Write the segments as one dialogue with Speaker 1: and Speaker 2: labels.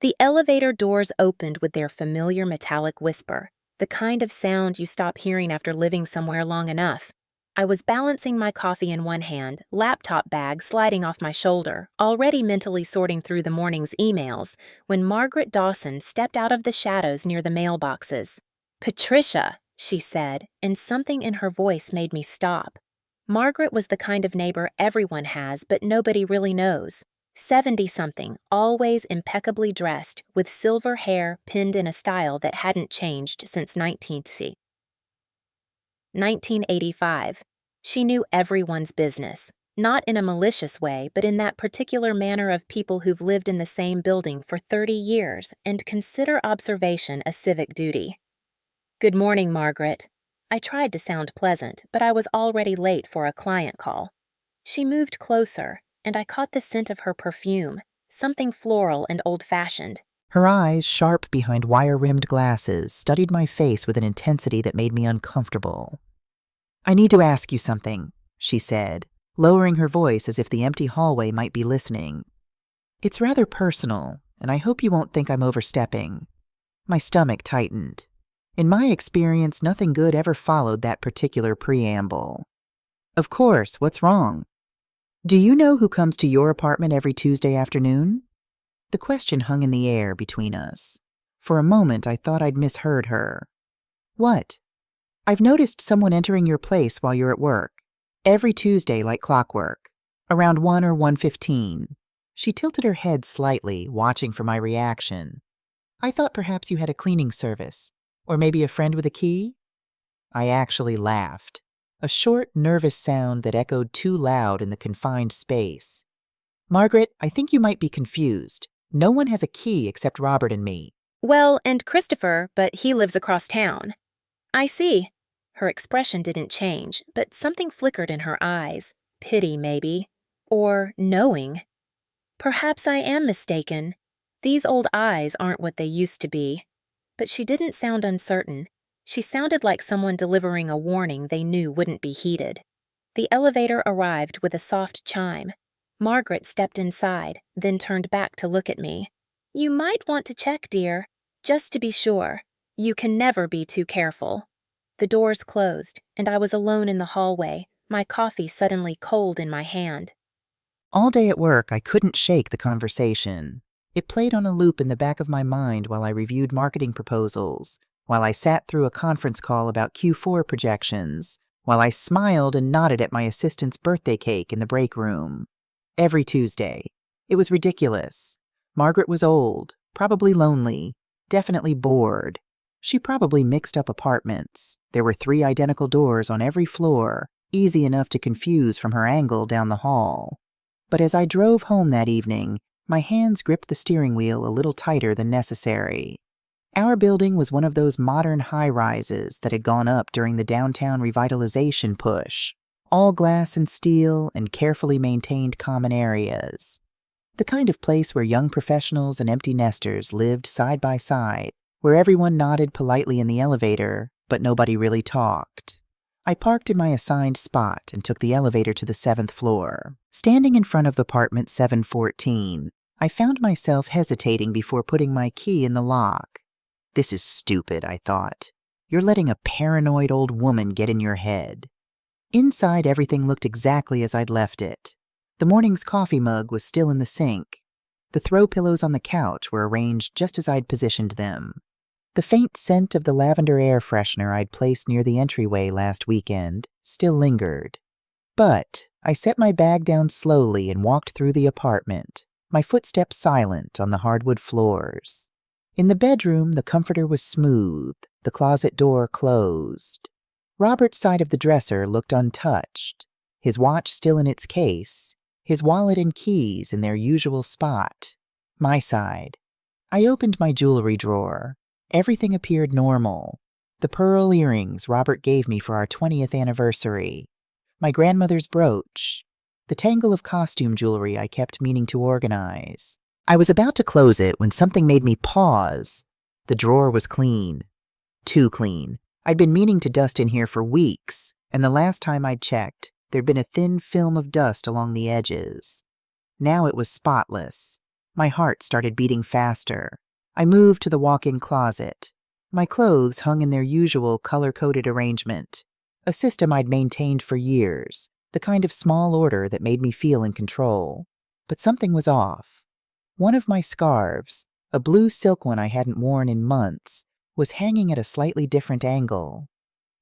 Speaker 1: The elevator doors opened with their familiar metallic whisper, the kind of sound you stop hearing after living somewhere long enough. I was balancing my coffee in one hand, laptop bag sliding off my shoulder, already mentally sorting through the morning's emails, when Margaret Dawson stepped out of the shadows near the mailboxes. "Patricia," she said, and something in her voice made me stop. Margaret was the kind of neighbor everyone has, but nobody really knows. 70-something, always impeccably dressed, with silver hair pinned in a style that hadn't changed since 1985. She knew everyone's business, not in a malicious way, but in that particular manner of people who've lived in the same building for 30 years and consider observation a civic duty. "Good morning, Margaret." I tried to sound pleasant, but I was already late for a client call. She moved closer, and I caught the scent of her perfume, something floral and old-fashioned.
Speaker 2: Her eyes, sharp behind wire-rimmed glasses, studied my face with an intensity that made me uncomfortable. "I need to ask you something," she said, lowering her voice as if the empty hallway might be listening. "It's rather personal, and I hope you won't think I'm overstepping." My stomach tightened. In my experience, nothing good ever followed that particular preamble. "Of course, what's wrong?" "Do you know who comes to your apartment every Tuesday afternoon?" The question hung in the air between us. For a moment, I thought I'd misheard her. "What?" "I've noticed someone entering your place while you're at work. Every Tuesday like clockwork. Around 1 or 1:15. She tilted her head slightly, watching for my reaction. "I thought perhaps you had a cleaning service. Or maybe a friend with a key?" I actually laughed. A short, nervous sound that echoed too loud in the confined space. "Margaret, I think you might be confused. No one has a key except Robert and me."
Speaker 1: "Well, and Christopher, but he lives across town." "I see." Her expression didn't change, but something flickered in her eyes. Pity, maybe. Or knowing. Perhaps I am mistaken. These old eyes aren't what they used to be. But she didn't sound uncertain. She sounded like someone delivering a warning they knew wouldn't be heeded. The elevator arrived with a soft chime. Margaret stepped inside, then turned back to look at me. "You might want to check, dear, just to be sure. You can never be too careful." The doors closed, and I was alone in the hallway, my coffee suddenly cold in my hand.
Speaker 2: All day at work, I couldn't shake the conversation. It played on a loop in the back of my mind while I reviewed marketing proposals, while I sat through a conference call about Q4 projections, while I smiled and nodded at my assistant's birthday cake in the break room. Every Tuesday. It was ridiculous. Margaret was old, probably lonely, definitely bored. She probably mixed up apartments. There were 3 identical doors on every floor, easy enough to confuse from her angle down the hall. But as I drove home that evening, my hands gripped the steering wheel a little tighter than necessary. Our building was one of those modern high-rises that had gone up during the downtown revitalization push. All glass and steel and carefully maintained common areas. The kind of place where young professionals and empty nesters lived side by side, where everyone nodded politely in the elevator, but nobody really talked. I parked in my assigned spot and took the elevator to the 7th floor. Standing in front of apartment 714, I found myself hesitating before putting my key in the lock. This is stupid, I thought. You're letting a paranoid old woman get in your head. Inside, everything looked exactly as I'd left it. The morning's coffee mug was still in the sink. The throw pillows on the couch were arranged just as I'd positioned them. The faint scent of the lavender air freshener I'd placed near the entryway last weekend still lingered. But I set my bag down slowly and walked through the apartment, my footsteps silent on the hardwood floors. In the bedroom, the comforter was smooth, the closet door closed. Robert's side of the dresser looked untouched, his watch still in its case, his wallet and keys in their usual spot. My side. I opened my jewelry drawer. Everything appeared normal. The pearl earrings Robert gave me for our 20th anniversary. My grandmother's brooch. The tangle of costume jewelry I kept meaning to organize. I was about to close it when something made me pause. The drawer was clean. Too clean. I'd been meaning to dust in here for weeks, and the last time I'd checked, there'd been a thin film of dust along the edges. Now it was spotless. My heart started beating faster. I moved to the walk-in closet. My clothes hung in their usual color-coded arrangement, a system I'd maintained for years, the kind of small order that made me feel in control. But something was off. One of my scarves, a blue silk one I hadn't worn in months, was hanging at a slightly different angle.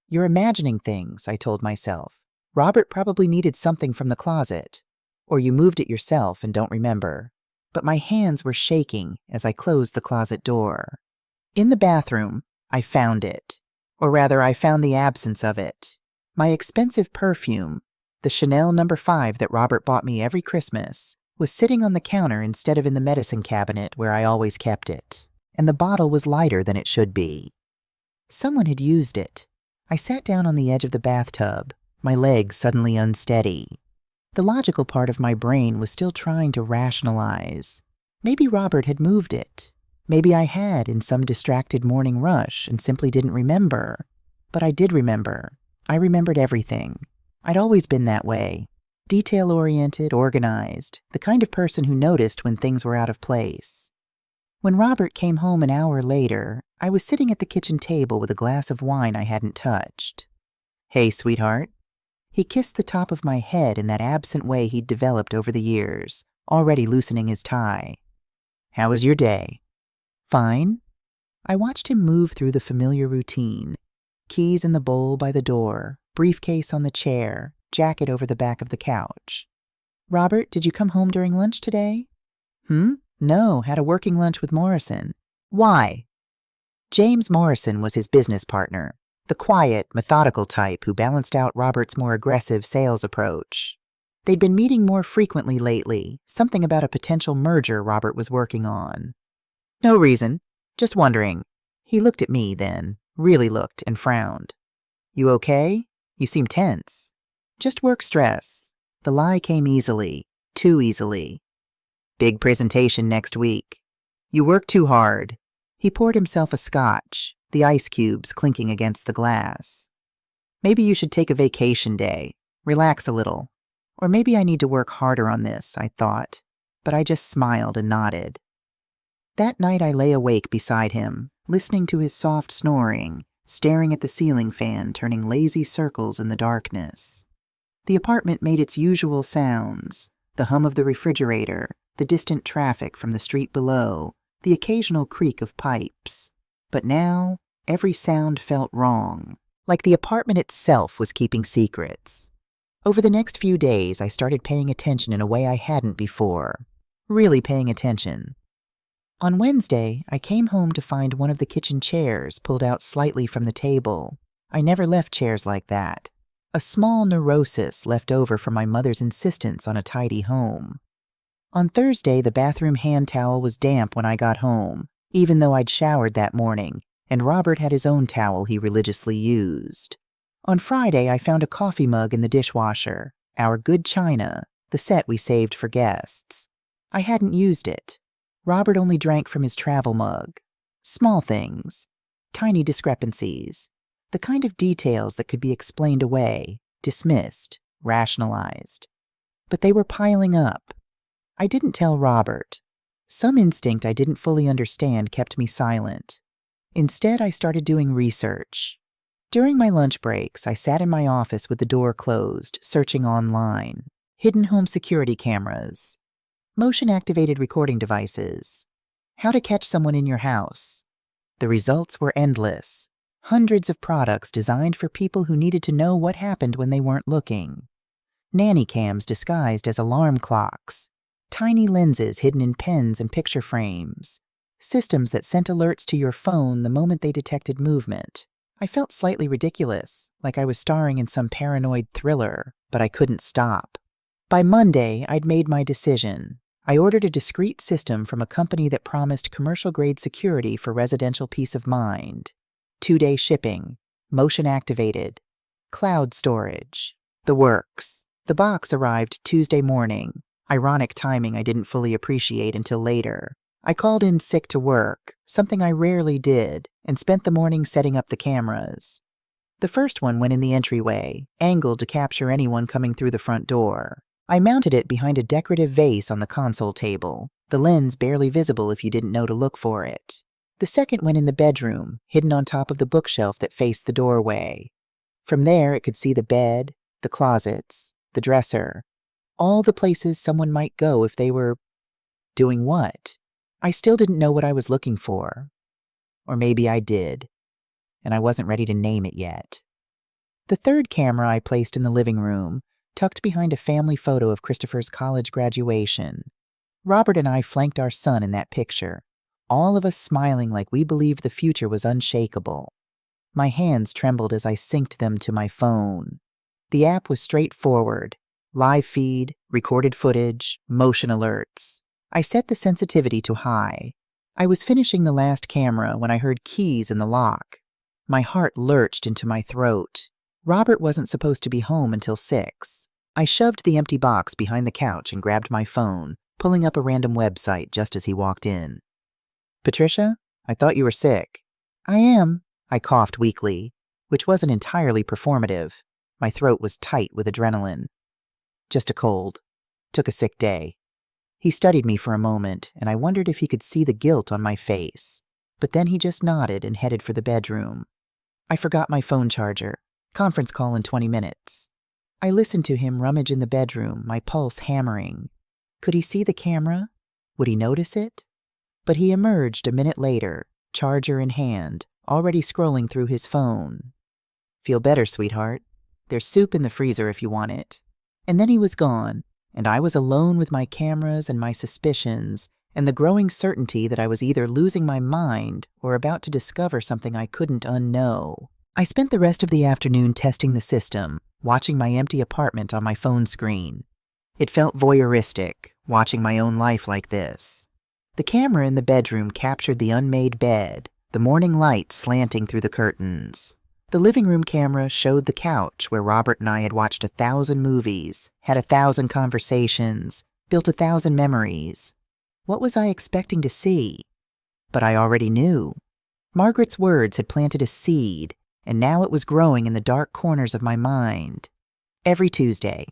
Speaker 2: "You're imagining things," I told myself. "Robert probably needed something from the closet. Or you moved it yourself and don't remember." But my hands were shaking as I closed the closet door. In the bathroom, I found it. Or rather, I found the absence of it. My expensive perfume, the Chanel No. 5 that Robert bought me every Christmas, was sitting on the counter instead of in the medicine cabinet where I always kept it. And the bottle was lighter than it should be. Someone had used it. I sat down on the edge of the bathtub, my legs suddenly unsteady. The logical part of my brain was still trying to rationalize. Maybe Robert had moved it. Maybe I had in some distracted morning rush and simply didn't remember. But I did remember. I remembered everything. I'd always been that way. Detail-oriented, organized, the kind of person who noticed when things were out of place. When Robert came home an hour later, I was sitting at the kitchen table with a glass of wine I hadn't touched. "Hey, sweetheart." He kissed the top of my head in that absent way he'd developed over the years, already loosening his tie. "How was your day?" "Fine." I watched him move through the familiar routine. Keys in the bowl by the door, briefcase on the chair, jacket over the back of the couch. "Robert, did you come home during lunch today?" "No, had a working lunch with Morrison." "Why?" James Morrison was his business partner, the quiet, methodical type who balanced out Robert's more aggressive sales approach. They'd been meeting more frequently lately, something about a potential merger Robert was working on. "No reason. Just wondering." He looked at me then, really looked, and frowned. "You okay? You seem tense." "Just work stress." The lie came easily, too easily. "Big presentation next week." "You work too hard." He poured himself a scotch, the ice cubes clinking against the glass. "Maybe you should take a vacation day, relax a little. Or maybe I need to work harder on this," I thought, but I just smiled and nodded. That night I lay awake beside him, listening to his soft snoring, staring at the ceiling fan turning lazy circles in the darkness. The apartment made its usual sounds, the hum of the refrigerator, the distant traffic from the street below, the occasional creak of pipes. But now, every sound felt wrong, like the apartment itself was keeping secrets. Over the next few days, I started paying attention in a way I hadn't before. Really paying attention. On Wednesday, I came home to find one of the kitchen chairs pulled out slightly from the table. I never left chairs like that. A small neurosis left over from my mother's insistence on a tidy home. On Thursday, the bathroom hand towel was damp when I got home, even though I'd showered that morning, and Robert had his own towel he religiously used. On Friday, I found a coffee mug in the dishwasher, our good china, the set we saved for guests. I hadn't used it. Robert only drank from his travel mug. Small things, tiny discrepancies, the kind of details that could be explained away, dismissed, rationalized. But they were piling up. I didn't tell Robert. Some instinct I didn't fully understand kept me silent. Instead, I started doing research. During my lunch breaks, I sat in my office with the door closed, searching online. Hidden home security cameras, motion-activated recording devices, how to catch someone in your house. The results were endless. Hundreds of products designed for people who needed to know what happened when they weren't looking. Nanny cams disguised as alarm clocks. Tiny lenses hidden in pens and picture frames. Systems that sent alerts to your phone the moment they detected movement. I felt slightly ridiculous, like I was starring in some paranoid thriller, but I couldn't stop. By Monday, I'd made my decision. I ordered a discreet system from a company that promised commercial-grade security for residential peace of mind. 2-day shipping, motion-activated, cloud storage, the works. The box arrived Tuesday morning. Ironic timing I didn't fully appreciate until later. I called in sick to work, something I rarely did, and spent the morning setting up the cameras. The first one went in the entryway, angled to capture anyone coming through the front door. I mounted it behind a decorative vase on the console table, the lens barely visible if you didn't know to look for it. The second went in the bedroom, hidden on top of the bookshelf that faced the doorway. From there, it could see the bed, the closets, the dresser, all the places someone might go if they were doing what? I still didn't know what I was looking for. Or maybe I did, and I wasn't ready to name it yet. The third camera I placed in the living room, tucked behind a family photo of Christopher's college graduation. Robert and I flanked our son in that picture, all of us smiling like we believed the future was unshakable. My hands trembled as I synced them to my phone. The app was straightforward: live feed, recorded footage, motion alerts. I set the sensitivity to high. I was finishing the last camera when I heard keys in the lock. My heart lurched into my throat. Robert wasn't supposed to be home until 6. I shoved the empty box behind the couch and grabbed my phone, pulling up a random website just as he walked in. "Patricia, I thought you were sick." "I am," I coughed weakly, which wasn't entirely performative. My throat was tight with adrenaline. "Just a cold. Took a sick day." He studied me for a moment, and I wondered if he could see the guilt on my face. But then he just nodded and headed for the bedroom. I forgot my phone charger. Conference call in 20 minutes. I listened to him rummage in the bedroom, my pulse hammering. Could he see the camera? Would he notice it? But he emerged a minute later, charger in hand, already scrolling through his phone. "Feel better, sweetheart. There's soup in the freezer if you want it." And then he was gone, and I was alone with my cameras and my suspicions, and the growing certainty that I was either losing my mind or about to discover something I couldn't unknow. I spent the rest of the afternoon testing the system, watching my empty apartment on my phone screen. It felt voyeuristic, watching my own life like this. The camera in the bedroom captured the unmade bed, the morning light slanting through the curtains. The living room camera showed the couch where Robert and I had watched 1,000 movies, had 1,000 conversations, built 1,000 memories. What was I expecting to see? But I already knew. Margaret's words had planted a seed, and now it was growing in the dark corners of my mind. Every Tuesday.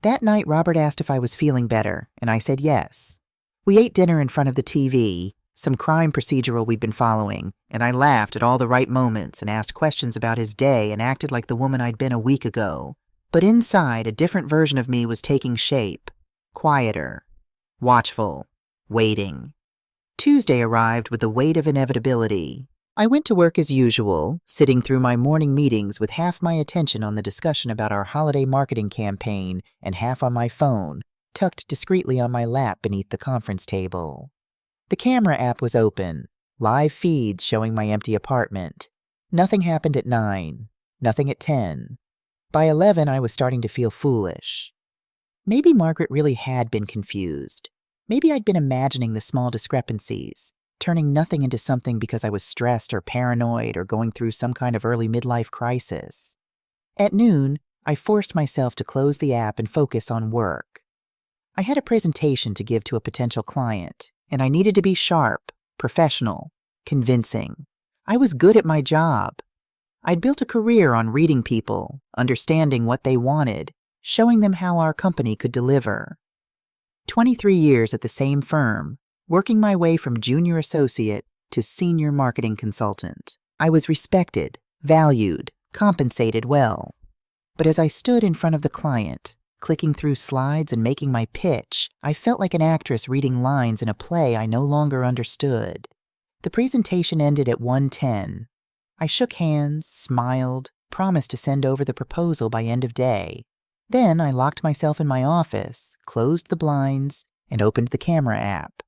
Speaker 2: That night, Robert asked if I was feeling better, and I said yes. We ate dinner in front of the TV, some crime procedural we'd been following, and I laughed at all the right moments and asked questions about his day and acted like the woman I'd been a week ago. But inside, a different version of me was taking shape. Quieter. Watchful. Waiting. Tuesday arrived with the weight of inevitability. I went to work as usual, sitting through my morning meetings with half my attention on the discussion about our holiday marketing campaign and half on my phone, tucked discreetly on my lap beneath the conference table. The camera app was open, live feeds showing my empty apartment. Nothing happened at 9, nothing at 10. By 11, I was starting to feel foolish. Maybe Margaret really had been confused. Maybe I'd been imagining the small discrepancies, turning nothing into something because I was stressed or paranoid or going through some kind of early midlife crisis. At noon, I forced myself to close the app and focus on work. I had a presentation to give to a potential client, and I needed to be sharp, professional, convincing. I was good at my job. I'd built a career on reading people, understanding what they wanted, showing them how our company could deliver. 23 years at the same firm, working my way from junior associate to senior marketing consultant. I was respected, valued, compensated well. But as I stood in front of the client, clicking through slides and making my pitch, I felt like an actress reading lines in a play I no longer understood. The presentation ended at 1:10. I shook hands, smiled, promised to send over the proposal by end of day. Then I locked myself in my office, closed the blinds, and opened the camera app.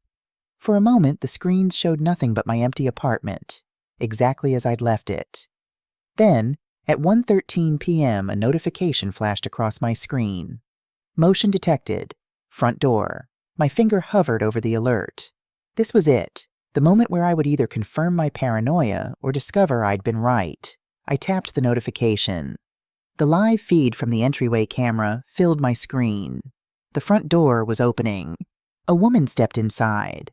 Speaker 2: For a moment, the screens showed nothing but my empty apartment, exactly as I'd left it. Then, at 1:13 p.m., a notification flashed across my screen. Motion detected. Front door. My finger hovered over the alert. This was it, the moment where I would either confirm my paranoia or discover I'd been right. I tapped the notification. The live feed from the entryway camera filled my screen. The front door was opening. A woman stepped inside.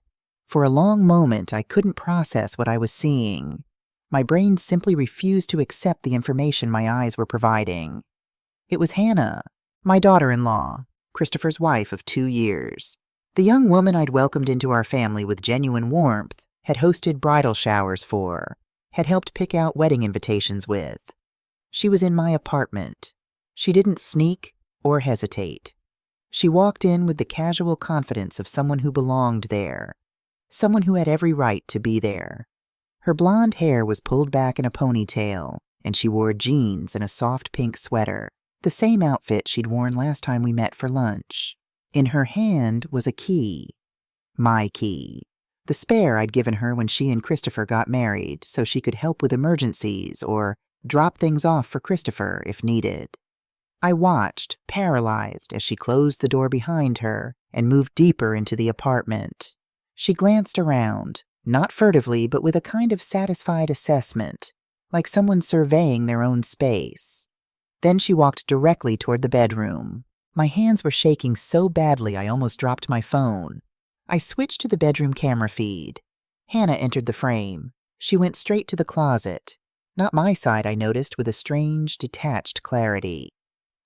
Speaker 2: For a long moment, I couldn't process what I was seeing. My brain simply refused to accept the information my eyes were providing. It was Hannah, my daughter-in-law, Christopher's wife of 2 years. The young woman I'd welcomed into our family with genuine warmth, had hosted bridal showers for, had helped pick out wedding invitations with. She was in my apartment. She didn't sneak or hesitate. She walked in with the casual confidence of someone who belonged there, someone who had every right to be there. Her blonde hair was pulled back in a ponytail, and she wore jeans and a soft pink sweater, the same outfit she'd worn last time we met for lunch. In her hand was a key. My key. The spare I'd given her when she and Christopher got married so she could help with emergencies or drop things off for Christopher if needed. I watched, paralyzed, as she closed the door behind her and moved deeper into the apartment. She glanced around, not furtively but with a kind of satisfied assessment, like someone surveying their own space. Then she walked directly toward the bedroom. My hands were shaking so badly I almost dropped my phone. I switched to the bedroom camera feed. Hannah entered the frame. She went straight to the closet. Not my side, I noticed, with a strange, detached clarity.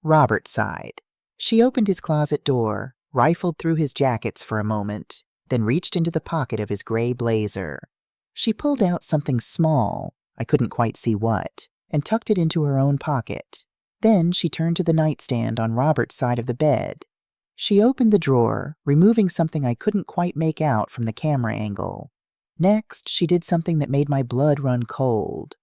Speaker 2: Robert's side. She opened his closet door, rifled through his jackets for a moment, then reached into the pocket of his gray blazer. She pulled out something small, I couldn't quite see what, and tucked it into her own pocket. Then she turned to the nightstand on Robert's side of the bed. She opened the drawer, removing something I couldn't quite make out from the camera angle. Next, she did something that made my blood run cold.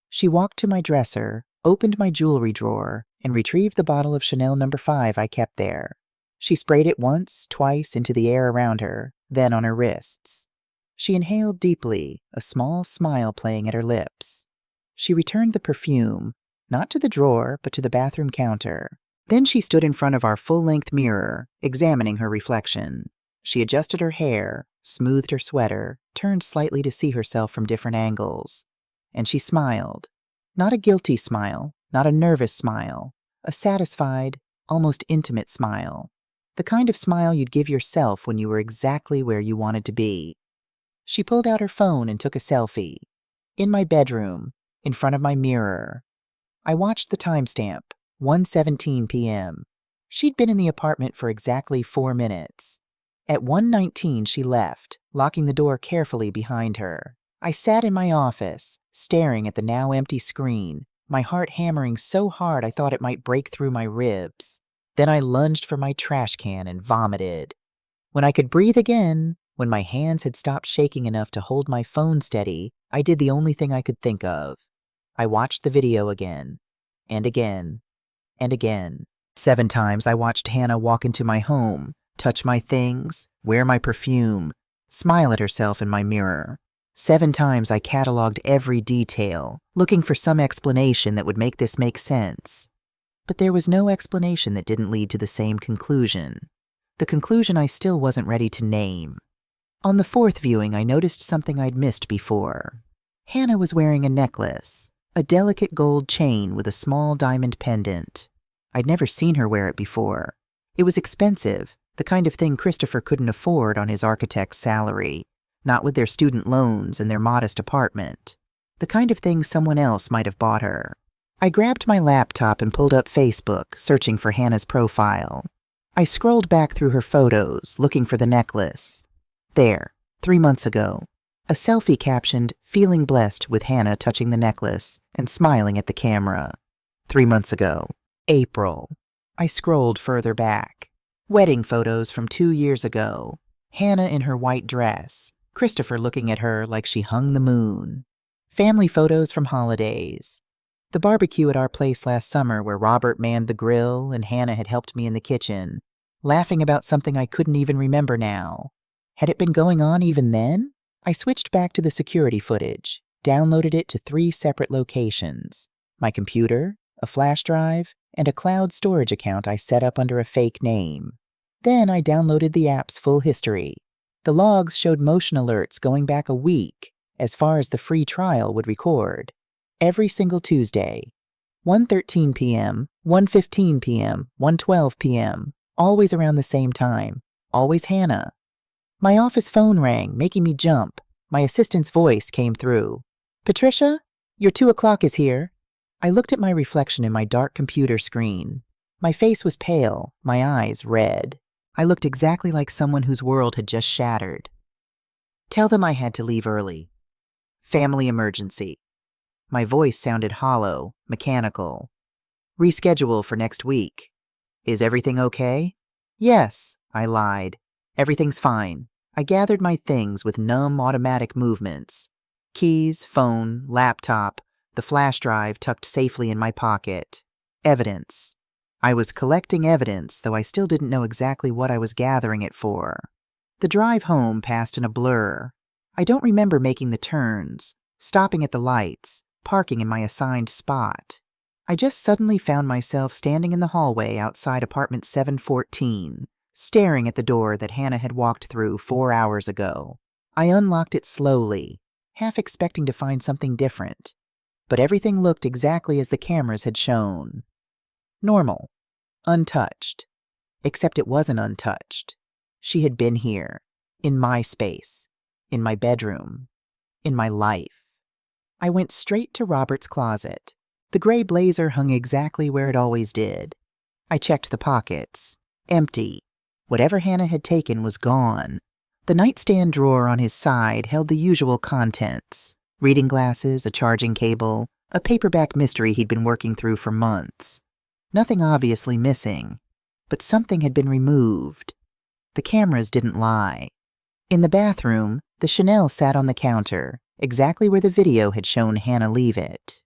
Speaker 2: She walked to my dresser, opened my jewelry drawer, and retrieved the bottle of Chanel No. 5 I kept there. She sprayed it once, twice into the air around her, then on her wrists. She inhaled deeply, a small smile playing at her lips. She returned the perfume, not to the drawer, but to the bathroom counter. Then she stood in front of our full-length mirror, examining her reflection. She adjusted her hair, smoothed her sweater, turned slightly to see herself from different angles. And she smiled. Not a guilty smile, not a nervous smile, a satisfied, almost intimate smile. The kind of smile you'd give yourself when you were exactly where you wanted to be. She pulled out her phone and took a selfie. In my bedroom, in front of my mirror. I watched the timestamp, 1:17 p.m. She'd been in the apartment for exactly 4 minutes. At 1:19 she left, locking the door carefully behind her. I sat in my office, staring at the now empty screen, my heart hammering so hard I thought it might break through my ribs. Then I lunged for my trash can and vomited. When I could breathe again, when my hands had stopped shaking enough to hold my phone steady, I did the only thing I could think of. I watched the video again, and again, and again. 7 times I watched Hannah walk into my home, touch my things, wear my perfume, smile at herself in my mirror. 7 times I cataloged every detail, looking for some explanation that would make this make sense. But there was no explanation that didn't lead to the same conclusion. The conclusion I still wasn't ready to name. On the 4th viewing, I noticed something I'd missed before. Hannah was wearing a necklace, a delicate gold chain with a small diamond pendant. I'd never seen her wear it before. It was expensive, the kind of thing Christopher couldn't afford on his architect's salary, not with their student loans and their modest apartment. The kind of thing someone else might have bought her. I grabbed my laptop and pulled up Facebook, searching for Hannah's profile. I scrolled back through her photos, looking for the necklace. There, 3 months ago. A selfie captioned, "Feeling blessed," with Hannah touching the necklace and smiling at the camera. 3 months ago. April. I scrolled further back. Wedding photos from 2 years ago. Hannah in her white dress. Christopher looking at her like she hung the moon. Family photos from holidays. The barbecue at our place last summer where Robert manned the grill and Hannah had helped me in the kitchen, laughing about something I couldn't even remember now. Had it been going on even then? I switched back to the security footage, downloaded it to 3 separate locations: my computer, a flash drive, and a cloud storage account I set up under a fake name. Then I downloaded the app's full history. The logs showed motion alerts going back a week, as far as the free trial would record. Every single Tuesday. 1:13 p.m., 1:15 p.m., 1:12 p.m., always around the same time. Always Hannah. My office phone rang, making me jump. My assistant's voice came through. "Patricia, your 2 o'clock is here." I looked at my reflection in my dark computer screen. My face was pale, my eyes red. I looked exactly like someone whose world had just shattered. Tell them I had to leave early. Family emergency. My voice sounded hollow, mechanical. Reschedule for next week. Is everything okay? Yes, I lied. Everything's fine. I gathered my things with numb automatic movements. Keys, phone, laptop, the flash drive tucked safely in my pocket. Evidence. I was collecting evidence, though I still didn't know exactly what I was gathering it for. The drive home passed in a blur. I don't remember making the turns, stopping at the lights, parking in my assigned spot. I just suddenly found myself standing in the hallway outside apartment 714, staring at the door that Hannah had walked through 4 hours ago. I unlocked it slowly, half expecting to find something different. But everything looked exactly as the cameras had shown. Normal. Untouched. Except it wasn't untouched. She had been here. In my space. In my bedroom. In my life. I went straight to Robert's closet. The gray blazer hung exactly where it always did. I checked the pockets. Empty. Whatever Hannah had taken was gone. The nightstand drawer on his side held the usual contents. Reading glasses, a charging cable, a paperback mystery he'd been working through for months. Nothing obviously missing, but something had been removed. The cameras didn't lie. In the bathroom, the Chanel sat on the counter, exactly where the video had shown Hannah leave it.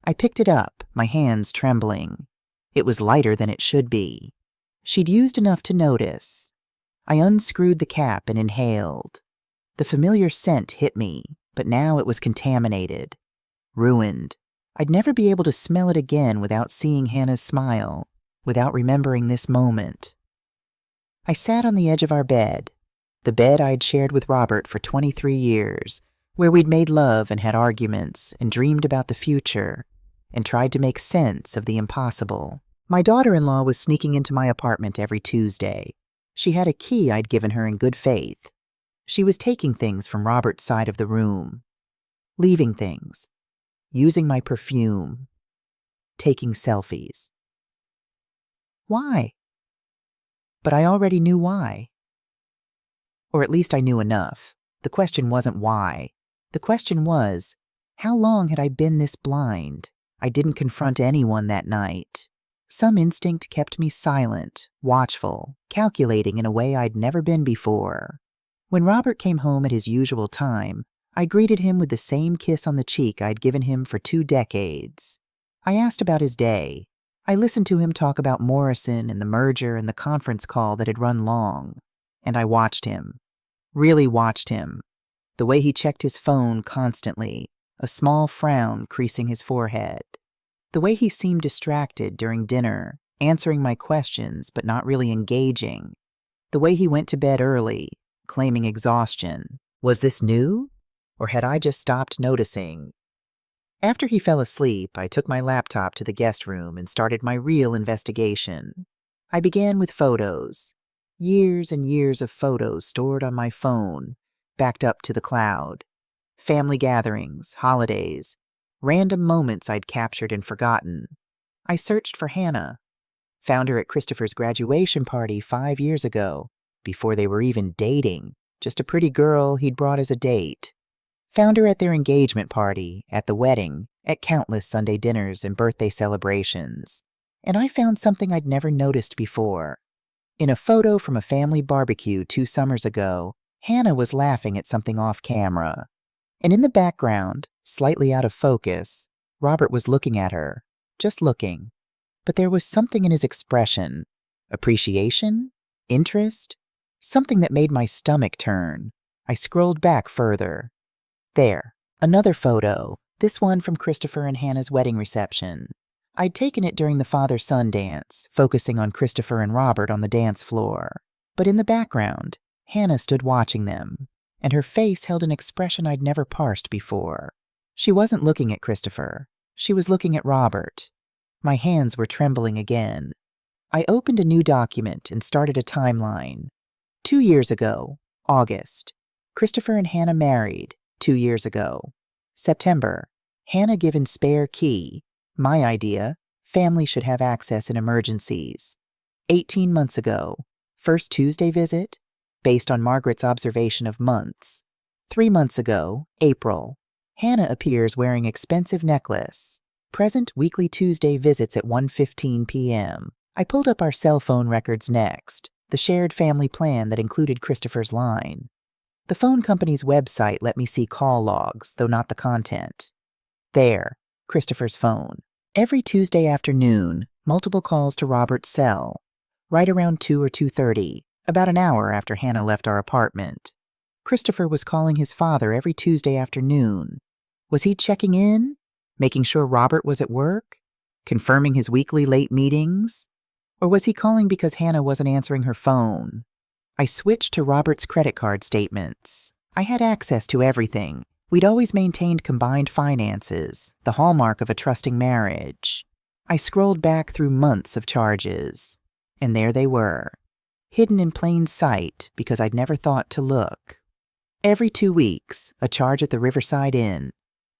Speaker 2: I picked it up, my hands trembling. It was lighter than it should be. She'd used enough to notice. I unscrewed the cap and inhaled. The familiar scent hit me, but now it was contaminated. Ruined. I'd never be able to smell it again without seeing Hannah's smile, without remembering this moment. I sat on the edge of our bed, the bed I'd shared with Robert for 23 years, where we'd made love and had arguments and dreamed about the future and tried to make sense of the impossible. My daughter-in-law was sneaking into my apartment every Tuesday. She had a key I'd given her in good faith. She was taking things from Robert's side of the room, leaving things, using my perfume, taking selfies. Why? But I already knew why. Or at least I knew enough. The question wasn't why. The question was, how long had I been this blind? I didn't confront anyone that night. Some instinct kept me silent, watchful, calculating in a way I'd never been before. When Robert came home at his usual time, I greeted him with the same kiss on the cheek I'd given him for 2 decades. I asked about his day. I listened to him talk about Morrison and the merger and the conference call that had run long. And I watched him. Really watched him. The way he checked his phone constantly, a small frown creasing his forehead. The way he seemed distracted during dinner, answering my questions but not really engaging. The way he went to bed early, claiming exhaustion. Was this new? Or had I just stopped noticing? After he fell asleep, I took my laptop to the guest room and started my real investigation. I began with photos. Years and years of photos stored on my phone, backed up to the cloud. Family gatherings, holidays, random moments I'd captured and forgotten. I searched for Hannah. Found her at Christopher's graduation party 5 years ago, before they were even dating, just a pretty girl he'd brought as a date. Found her at their engagement party, at the wedding, at countless Sunday dinners and birthday celebrations. And I found something I'd never noticed before. In a photo from a family barbecue 2 summers ago, Hannah was laughing at something off camera. And in the background, slightly out of focus, Robert was looking at her, just looking. But there was something in his expression, appreciation, interest, something that made my stomach turn. I scrolled back further. There, another photo, this one from Christopher and Hannah's wedding reception. I'd taken it during the father-son dance, focusing on Christopher and Robert on the dance floor. But in the background, Hannah stood watching them, and her face held an expression I'd never parsed before. She wasn't looking at Christopher. She was looking at Robert. My hands were trembling again. I opened a new document and started a timeline. 2 years ago, August. Christopher and Hannah married, 2 years ago. September. Hannah given spare key. My idea, Family should have access in emergencies. 18 months ago. First Tuesday visit, based on Margaret's observation of months. 3 months ago, April. Hannah appears wearing expensive necklace. Present weekly Tuesday visits at 1:15 p.m. I pulled up our cell phone records next, the shared family plan that included Christopher's line. The phone company's website let me see call logs, though not the content. There, Christopher's phone. Every Tuesday afternoon, multiple calls to Robert's cell. Right around 2 or 2:30, about an hour after Hannah left our apartment. Christopher was calling his father every Tuesday afternoon. Was he checking in? Making sure Robert was at work? Confirming his weekly late meetings? Or was he calling because Hannah wasn't answering her phone? I switched to Robert's credit card statements. I had access to everything. We'd always maintained combined finances, the hallmark of a trusting marriage. I scrolled back through months of charges. And there they were, hidden in plain sight because I'd never thought to look. Every 2 weeks, a charge at the Riverside Inn.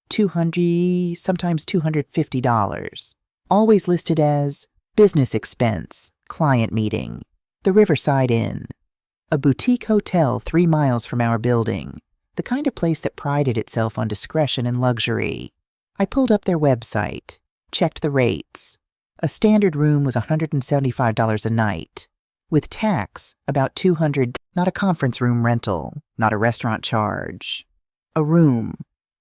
Speaker 2: $200, sometimes $250. Always listed as business expense, client meeting, the Riverside Inn. A boutique hotel 3 miles from our building, the kind of place that prided itself on discretion and luxury. I pulled up their website, checked the rates. A standard room was $175 a night. With tax, about $200, not a conference room rental, not a restaurant charge. A room.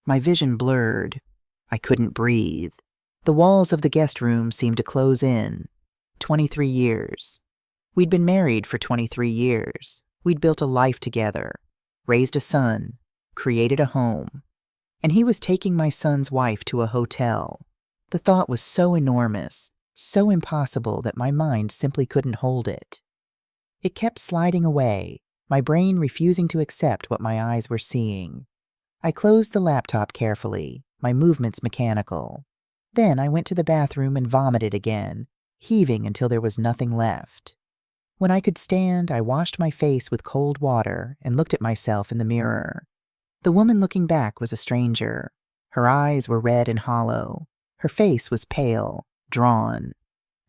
Speaker 2: My vision blurred. I couldn't breathe. The walls of the guest room seemed to close in. 23 years. We'd been married for 23 years. We'd built a life together, raised a son, created a home. And he was taking my son's wife to a hotel. The thought was so enormous, so impossible that my mind simply couldn't hold it. It kept sliding away, my brain refusing to accept what my eyes were seeing. I closed the laptop carefully, my movements mechanical. Then I went to the bathroom and vomited again, heaving until there was nothing left. When I could stand, I washed my face with cold water and looked at myself in the mirror. The woman looking back was a stranger. Her eyes were red and hollow. Her face was pale, drawn.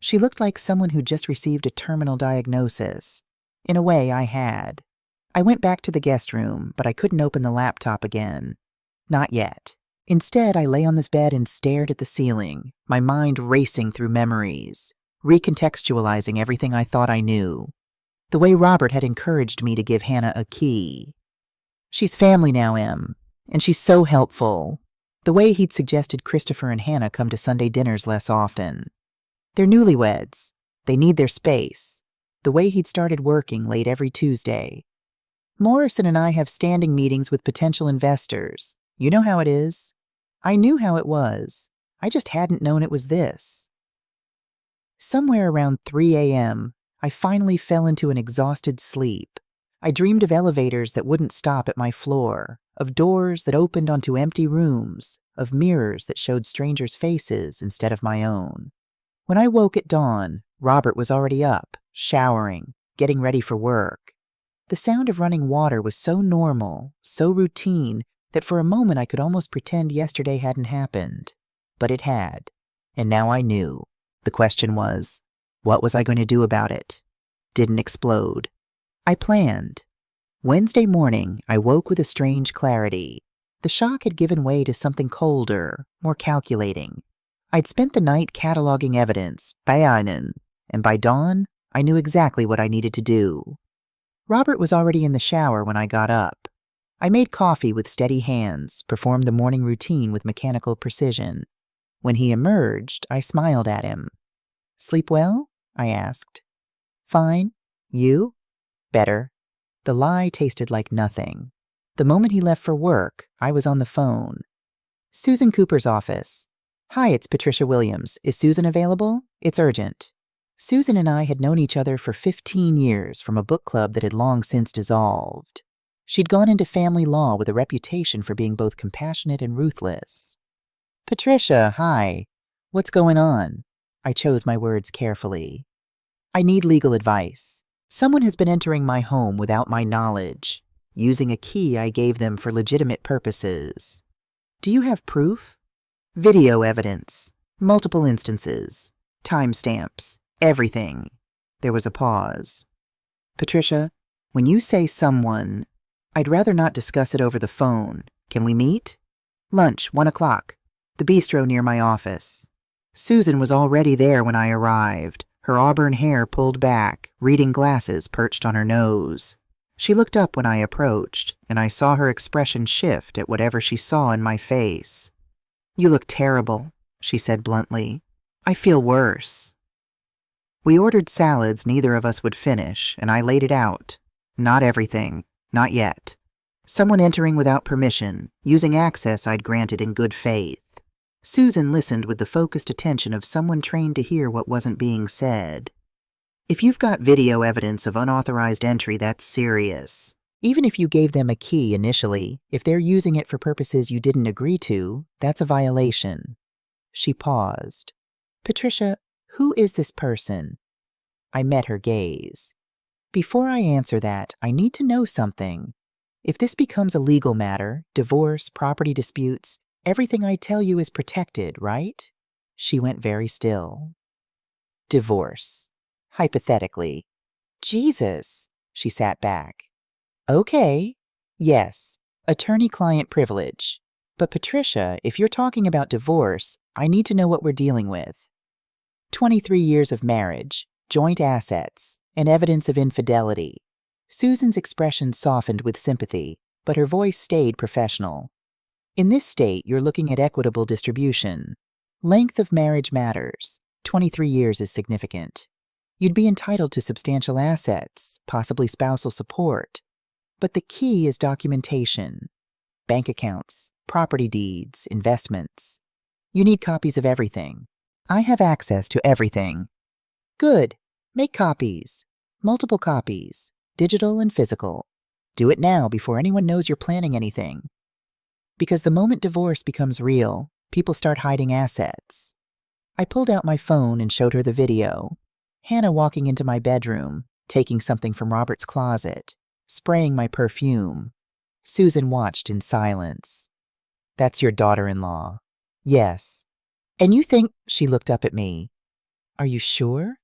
Speaker 2: She looked like someone who'd just received a terminal diagnosis. In a way, I had. I went back to the guest room, but I couldn't open the laptop again. Not yet. Instead, I lay on this bed and stared at the ceiling, my mind racing through memories, recontextualizing everything I thought I knew. The way Robert had encouraged me to give Hannah a key. She's family now, Em, and she's so helpful. The way he'd suggested Christopher and Hannah come to Sunday dinners less often. They're newlyweds. They need their space. The way he'd started working late every Tuesday. Morrison and I have standing meetings with potential investors. You know how it is. I knew how it was. I just hadn't known it was this. Somewhere around 3 a.m., I finally fell into an exhausted sleep. I dreamed of elevators that wouldn't stop at my floor, of doors that opened onto empty rooms, of mirrors that showed strangers' faces instead of my own. When I woke at dawn, Robert was already up, showering, getting ready for work. The sound of running water was so normal, so routine, that for a moment I could almost pretend yesterday hadn't happened. But it had. And now I knew. The question was, what was I going to do about it? Didn't explode. I planned. Wednesday morning, I woke with a strange clarity. The shock had given way to something colder, more calculating. I'd spent the night cataloging evidence, and by dawn, I knew exactly what I needed to do. Robert was already in the shower when I got up. I made coffee with steady hands, performed the morning routine with mechanical precision. When he emerged, I smiled at him. "Sleep well?" I asked. "Fine. You?" "Better." The lie tasted like nothing. The moment he left for work, I was on the phone. "Susan Cooper's office." "Hi, it's Patricia Williams. Is Susan available? It's urgent." Susan and I had known each other for 15 years from a book club that had long since dissolved. She'd gone into family law with a reputation for being both compassionate and ruthless. "Patricia, hi. What's going on?" I chose my words carefully. "I need legal advice. Someone has been entering my home without my knowledge, using a key I gave them for legitimate purposes. Do you have proof?" "Video evidence. Multiple instances. Timestamps. Everything. There was a pause. Patricia, when you say someone, I'd rather not discuss it over the phone. Can we meet? Lunch, 1 o'clock. The bistro near my office. Susan was already there when I arrived, her auburn hair pulled back, reading glasses perched on her nose. She looked up when I approached, and I saw her expression shift at whatever she saw in my face. You look terrible, she said bluntly. I feel worse. We ordered salads neither of us would finish, and I laid it out. Not everything. Not yet. Someone entering without permission, using access I'd granted in good faith. Susan listened with the focused attention of someone trained to hear what wasn't being said. If you've got video evidence of unauthorized entry, that's serious. Even if you gave them a key initially, if they're using it for purposes you didn't agree to, that's a violation. She paused. Patricia, who is this person? I met her gaze. Before I answer that, I need to know something. If this becomes a legal matter, divorce, property disputes, everything I tell you is protected, right? She went very still. Divorce. Hypothetically. Jesus. She sat back. Okay. Yes. Attorney-client privilege. But Patricia, if you're talking about divorce, I need to know what we're dealing with. 23 years of marriage, joint assets, and evidence of infidelity. Susan's expression softened with sympathy, but her voice stayed professional. In this state, you're looking at equitable distribution. Length of marriage matters. 23 years is significant. You'd be entitled to substantial assets, possibly spousal support. But the key is documentation. Bank accounts, property deeds, investments. You need copies of everything. I have access to everything. Good. Make copies. Multiple copies. Digital and physical. Do it now before anyone knows you're planning anything. Because the moment divorce becomes real, people start hiding assets. I pulled out my phone and showed her the video. Hannah walking into my bedroom, taking something from Robert's closet, spraying my perfume. Susan watched in silence. That's your daughter-in-law. Yes. And you think, she looked up at me. Are you sure?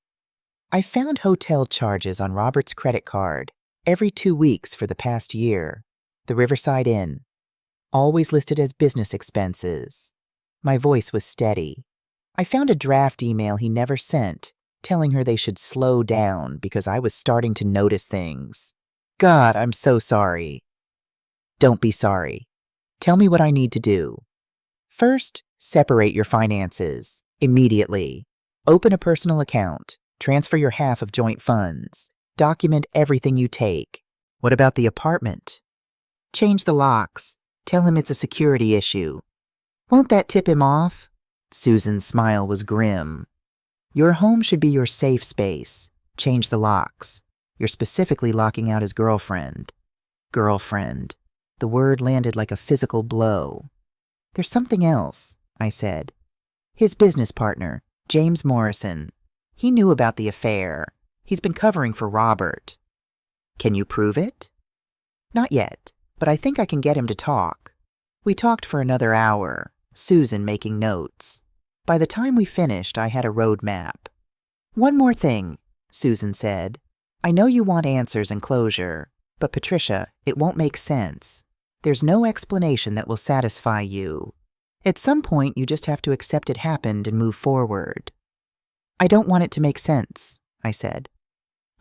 Speaker 2: I found hotel charges on Robert's credit card every 2 weeks for the past year. The Riverside Inn. Always listed as business expenses. My voice was steady. I found a draft email he never sent, telling her they should slow down because I was starting to notice things. God, I'm so sorry. Don't be sorry. Tell me what I need to do. First, separate your finances. Immediately. Open a personal account. Transfer your half of joint funds. Document everything you take. What about the apartment? Change the locks. Tell him it's a security issue. Won't that tip him off? Susan's smile was grim. Your home should be your safe space. Change the locks. You're specifically locking out his girlfriend. Girlfriend. The word landed like a physical blow. There's something else, I said. His business partner, James Morrison. He knew about the affair. He's been covering for Robert. Can you prove it? Not yet, but I think I can get him to talk. We talked for another hour, Susan making notes. By the time we finished, I had a roadmap. One more thing, Susan said. I know you want answers and closure, but Patricia, it won't make sense. There's no explanation that will satisfy you. At some point, you just have to accept it happened and move forward. I don't want it to make sense, I said.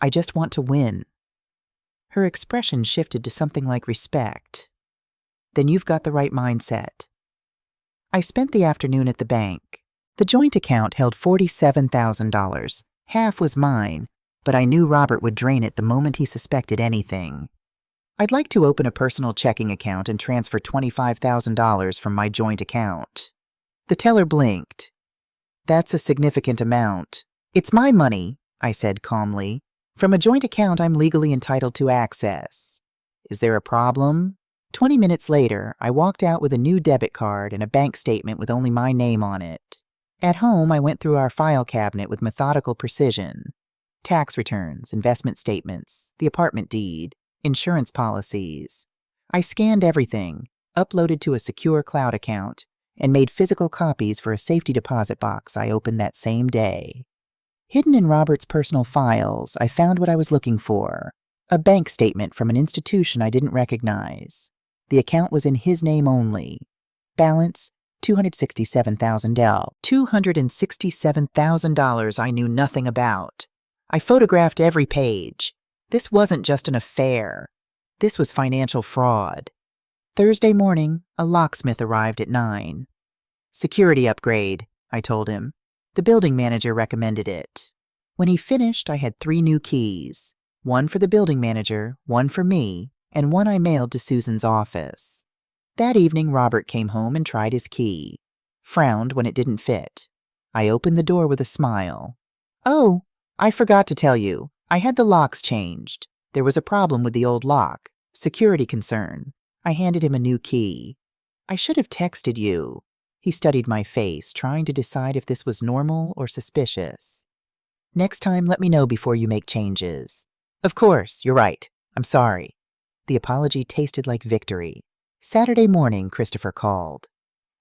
Speaker 2: I just want to win. Her expression shifted to something like respect. Then you've got the right mindset. I spent the afternoon at the bank. The joint account held $47,000. Half was mine, but I knew Robert would drain it the moment he suspected anything. I'd like to open a personal checking account and transfer $25,000 from my joint account. The teller blinked. That's a significant amount. It's my money, I said calmly. From a joint account I'm legally entitled to access. Is there a problem? 20 minutes later, I walked out with a new debit card and a bank statement with only my name on it. At home, I went through our file cabinet with methodical precision. Tax returns, investment statements, the apartment deed, insurance policies. I scanned everything, uploaded to a secure cloud account, and made physical copies for a safety deposit box I opened that same day. Hidden in Robert's personal files, I found what I was looking for: a bank statement from an institution I didn't recognize. The account was in his name only. Balance, $267,000. $267,000 I knew nothing about. I photographed every page. This wasn't just an affair. This was financial fraud. Thursday morning, a locksmith arrived at 9. Security upgrade, I told him. The building manager recommended it. When he finished, I had 3 new keys. One for the building manager, one for me, and one I mailed to Susan's office. That evening, Robert came home and tried his key. Frowned when it didn't fit. I opened the door with a smile. "Oh, I forgot to tell you. I had the locks changed. There was a problem with the old lock. Security concern." I handed him a new key. "I should have texted you." He studied my face, trying to decide if this was normal or suspicious. "Next time, let me know before you make changes." "Of course, you're right. I'm sorry." The apology tasted like victory. Saturday morning, Christopher called.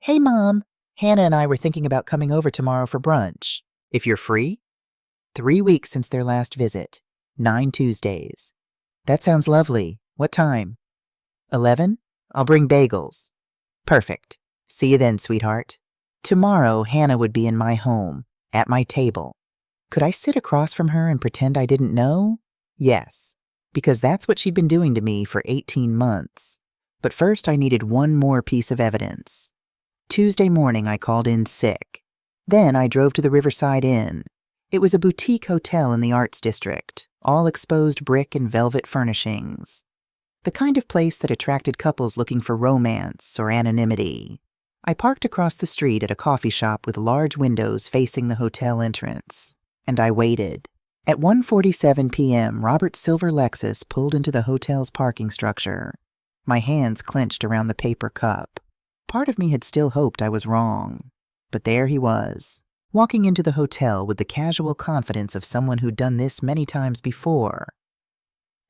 Speaker 2: "Hey, Mom. Hannah and I were thinking about coming over tomorrow for brunch. If you're free?" 3 weeks since their last visit. 9 Tuesdays. "That sounds lovely. What time?" 11? I'll bring bagels." "Perfect. See you then, sweetheart." Tomorrow, Hannah would be in my home, at my table. Could I sit across from her and pretend I didn't know? Yes, because that's what she'd been doing to me for 18 months. But first, I needed one more piece of evidence. Tuesday morning, I called in sick. Then I drove to the Riverside Inn. It was a boutique hotel in the Arts District, all exposed brick and velvet furnishings. The kind of place that attracted couples looking for romance or anonymity. I parked across the street at a coffee shop with large windows facing the hotel entrance, and I waited. At 1:47 p.m., Robert's silver Lexus pulled into the hotel's parking structure. My hands clenched around the paper cup. Part of me had still hoped I was wrong. But there he was, walking into the hotel with the casual confidence of someone who'd done this many times before.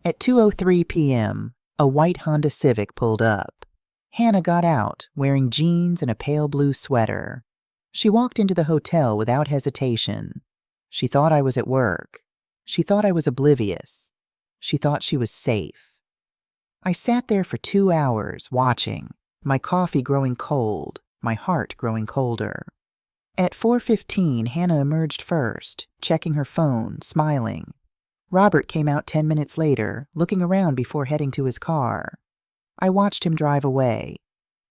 Speaker 2: At 2:03 p.m., a white Honda Civic pulled up. Hannah got out, wearing jeans and a pale blue sweater. She walked into the hotel without hesitation. She thought I was at work. She thought I was oblivious. She thought she was safe. I sat there for 2 hours, watching, my coffee growing cold, my heart growing colder. At 4:15, Hannah emerged first, checking her phone, smiling. Robert came out 10 minutes later, looking around before heading to his car. I watched him drive away.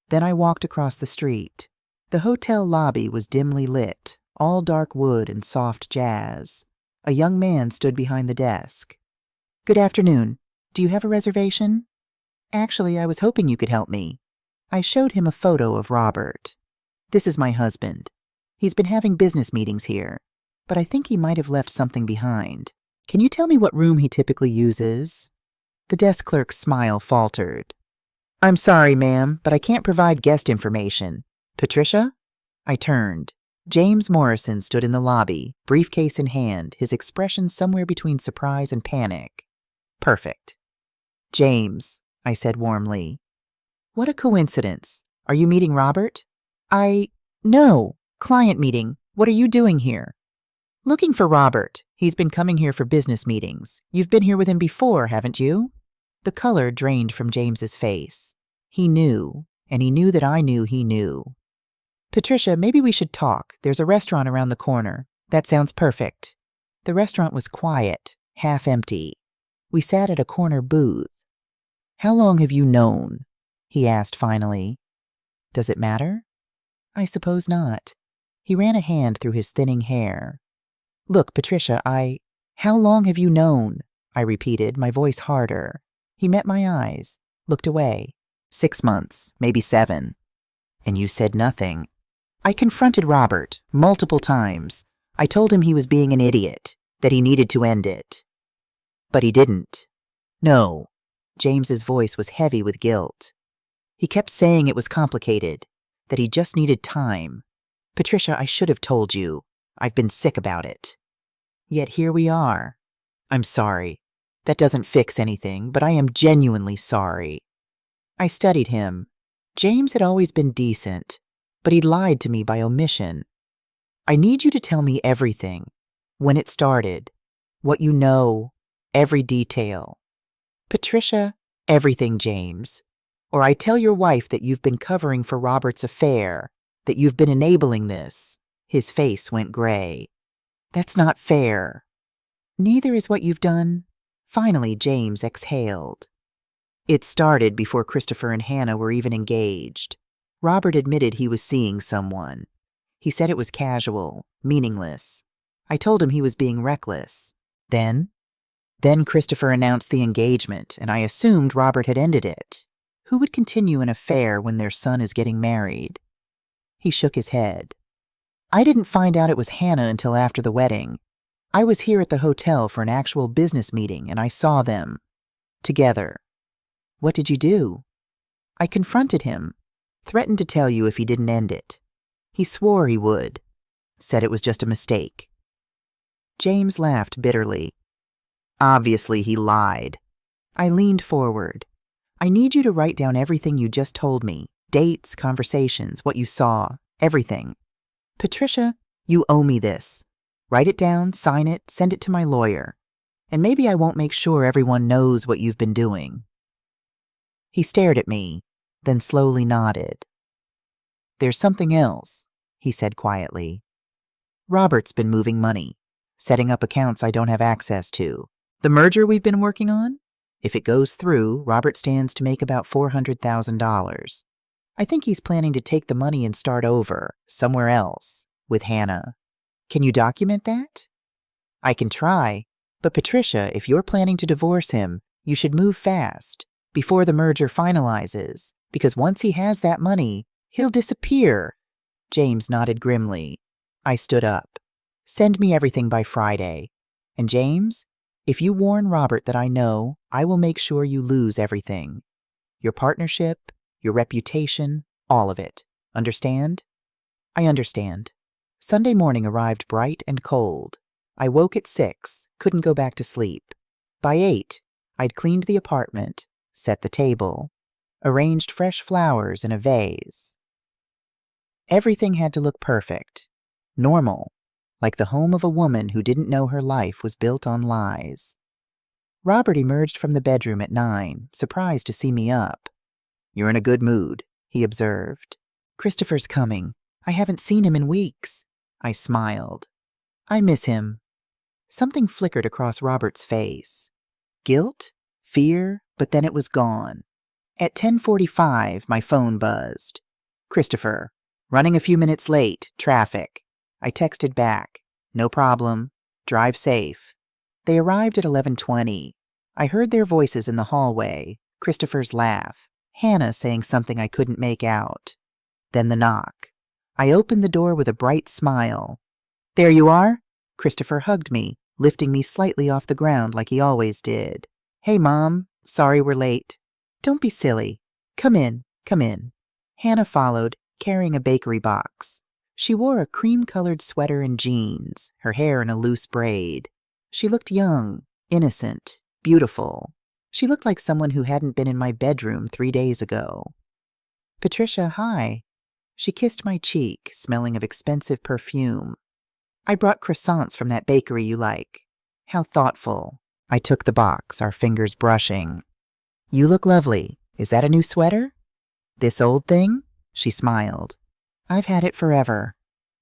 Speaker 2: Then I walked across the street. The hotel lobby was dimly lit, all dark wood and soft jazz. A young man stood behind the desk. "Good afternoon. Do you have a reservation?" "Actually, I was hoping you could help me." I showed him a photo of Robert. "This is my husband. He's been having business meetings here, but I think he might have left something behind. Can you tell me what room he typically uses?" The desk clerk's smile faltered. "I'm sorry, ma'am, but I can't provide guest information. Patricia?" I turned. James Morrison stood in the lobby, briefcase in hand, his expression somewhere between surprise and panic. "Perfect." "James," I said warmly. "What a coincidence. Are you meeting Robert?" No. Client meeting. What are you doing here?" "Looking for Robert. He's been coming here for business meetings. You've been here with him before, haven't you?" The color drained from James's face. He knew, and he knew that I knew he knew. "Patricia, maybe we should talk. There's a restaurant around the corner." "That sounds perfect." The restaurant was quiet, half empty. We sat at a corner booth. "How long have you known?" he asked finally. "Does it matter?" "I suppose not." He ran a hand through his thinning hair. "Look, Patricia, How long have you known?" I repeated, my voice harder. He met my eyes, looked away. 6 months, maybe 7. "And you said nothing." "I confronted Robert, multiple times. I told him he was being an idiot, that he needed to end it." "But he didn't." "No." James's voice was heavy with guilt. "He kept saying it was complicated, that he just needed time. Patricia, I should have told you. I've been sick about it. Yet here we are. I'm sorry. That doesn't fix anything, but I am genuinely sorry." I studied him. James had always been decent. but he'd lied to me by omission. I need you to tell me everything. When it started, what you know, every detail. Patricia, everything, James. Or I tell your wife that you've been covering for Robert's affair, that you've been enabling this. His face went gray. That's not fair. Neither is what you've done. Finally, James exhaled. It started before Christopher and Hannah were even engaged. Robert admitted he was seeing someone. He said it was casual, meaningless. I told him he was being reckless. Then Christopher announced the engagement, and I assumed Robert had ended it. Who would continue an affair when their son is getting married? He shook his head. I didn't find out it was Hannah until after the wedding. I was here at the hotel for an actual business meeting, and I saw them. Together. What did you do? I confronted him, threatened to tell you if he didn't end it. He swore he would. Said it was just a mistake. James laughed bitterly. Obviously, he lied. I leaned forward. I need you to write down everything you just told me. Dates, conversations, what you saw, everything. Patricia, you owe me this. Write it down, sign it, send it to my lawyer. And maybe I won't make sure everyone knows what you've been doing. He stared at me, then slowly nodded. There's something else, he said quietly. Robert's been moving money, setting up accounts I don't have access to. The merger we've been working on? If it goes through, Robert stands to make about $400,000. I think he's planning to take the money and start over, somewhere else, with Hannah. Can you document that? I can try, but Patricia, if you're planning to divorce him, you should move fast, before the merger finalizes, because once he has that money, he'll disappear. James nodded grimly. I stood up. Send me everything by Friday. And James, if you warn Robert that I know, I will make sure you lose everything. Your partnership, your reputation, all of it. Understand? I understand. Sunday morning arrived bright and cold. I woke at 6, couldn't go back to sleep. By 8, I'd cleaned the apartment, set the table, arranged fresh flowers in a vase. Everything had to look perfect, normal, like the home of a woman who didn't know her life was built on lies. Robert emerged from the bedroom at 9, surprised to see me up. You're in a good mood, he observed. Christopher's coming. I haven't seen him in weeks. I smiled. I miss him. Something flickered across Robert's face. Guilt? Fear? But then it was gone. At 10:45, my phone buzzed. Christopher, running a few minutes late, traffic. I texted back. No problem. Drive safe. They arrived at 11:20. I heard their voices in the hallway, Christopher's laugh, Hannah saying something I couldn't make out. Then the knock. I opened the door with a bright smile. There you are? Christopher hugged me, lifting me slightly off the ground like he always did. Hey, Mom. Sorry we're late. Don't be silly. Come in, come in. Hannah followed, carrying a bakery box. She wore a cream-colored sweater and jeans, her hair in a loose braid. She looked young, innocent, beautiful. She looked like someone who hadn't been in my bedroom 3 days ago. Patricia, hi. She kissed my cheek, smelling of expensive perfume. I brought croissants from that bakery you like. How thoughtful. I took the box, our fingers brushing. You look lovely. Is that a new sweater? This old thing? She smiled. I've had it forever.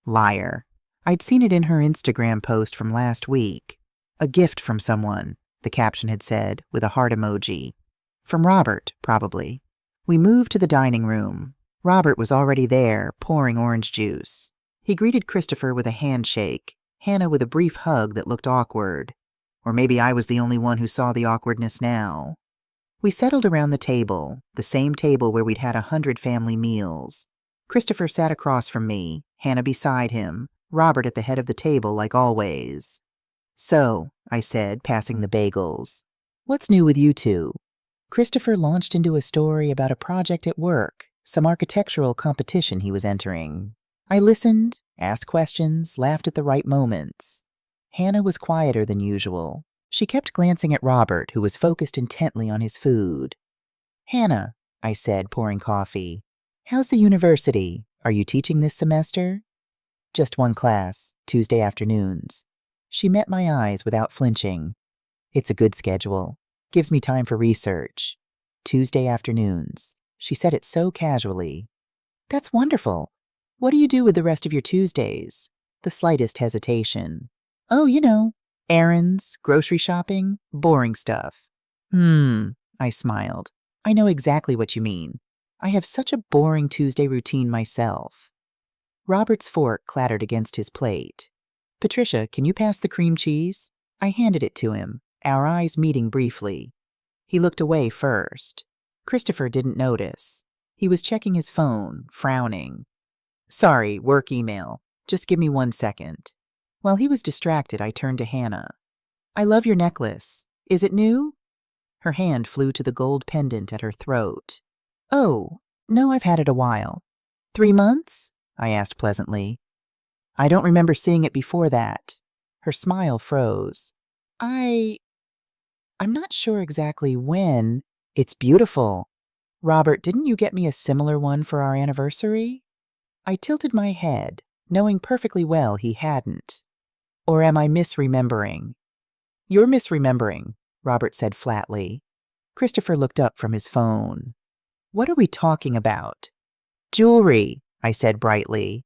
Speaker 2: Liar. I'd seen it in her Instagram post from last week. A gift from someone, the caption had said, with a heart emoji. From Robert, probably. We moved to the dining room. Robert was already there, pouring orange juice. He greeted Christopher with a handshake, Hannah with a brief hug that looked awkward. Or maybe I was the only one who saw the awkwardness now. We settled around the table, the same table where we'd had 100 family meals. Christopher sat across from me, Hannah beside him, Robert at the head of the table like always. So, I said, passing the bagels, what's new with you two? Christopher launched into a story about a project at work, some architectural competition he was entering. I listened, asked questions, laughed at the right moments. Hannah was quieter than usual. She kept glancing at Robert, who was focused intently on his food. Hannah, I said, pouring coffee, how's the university? Are you teaching this semester? Just one class, Tuesday afternoons. She met my eyes without flinching. It's a good schedule. Gives me time for research. Tuesday afternoons. She said it so casually. That's wonderful. What do you do with the rest of your Tuesdays? The slightest hesitation. Oh, errands, grocery shopping, boring stuff. I smiled. I know exactly what you mean. I have such a boring Tuesday routine myself. Robert's fork clattered against his plate. Patricia, can you pass the cream cheese? I handed it to him, our eyes meeting briefly. He looked away first. Christopher didn't notice. He was checking his phone, frowning. Sorry, work email. Just give me 1 second. While he was distracted, I turned to Hannah. I love your necklace. Is it new? Her hand flew to the gold pendant at her throat. Oh, no, I've had it a while. 3 months? I asked pleasantly. I don't remember seeing it before that. Her smile froze. I'm not sure exactly when. It's beautiful. Robert, didn't you get me a similar one for our anniversary? I tilted my head, knowing perfectly well he hadn't. Or am I misremembering? You're misremembering, Robert said flatly. Christopher looked up from his phone. What are we talking about? Jewelry, I said brightly.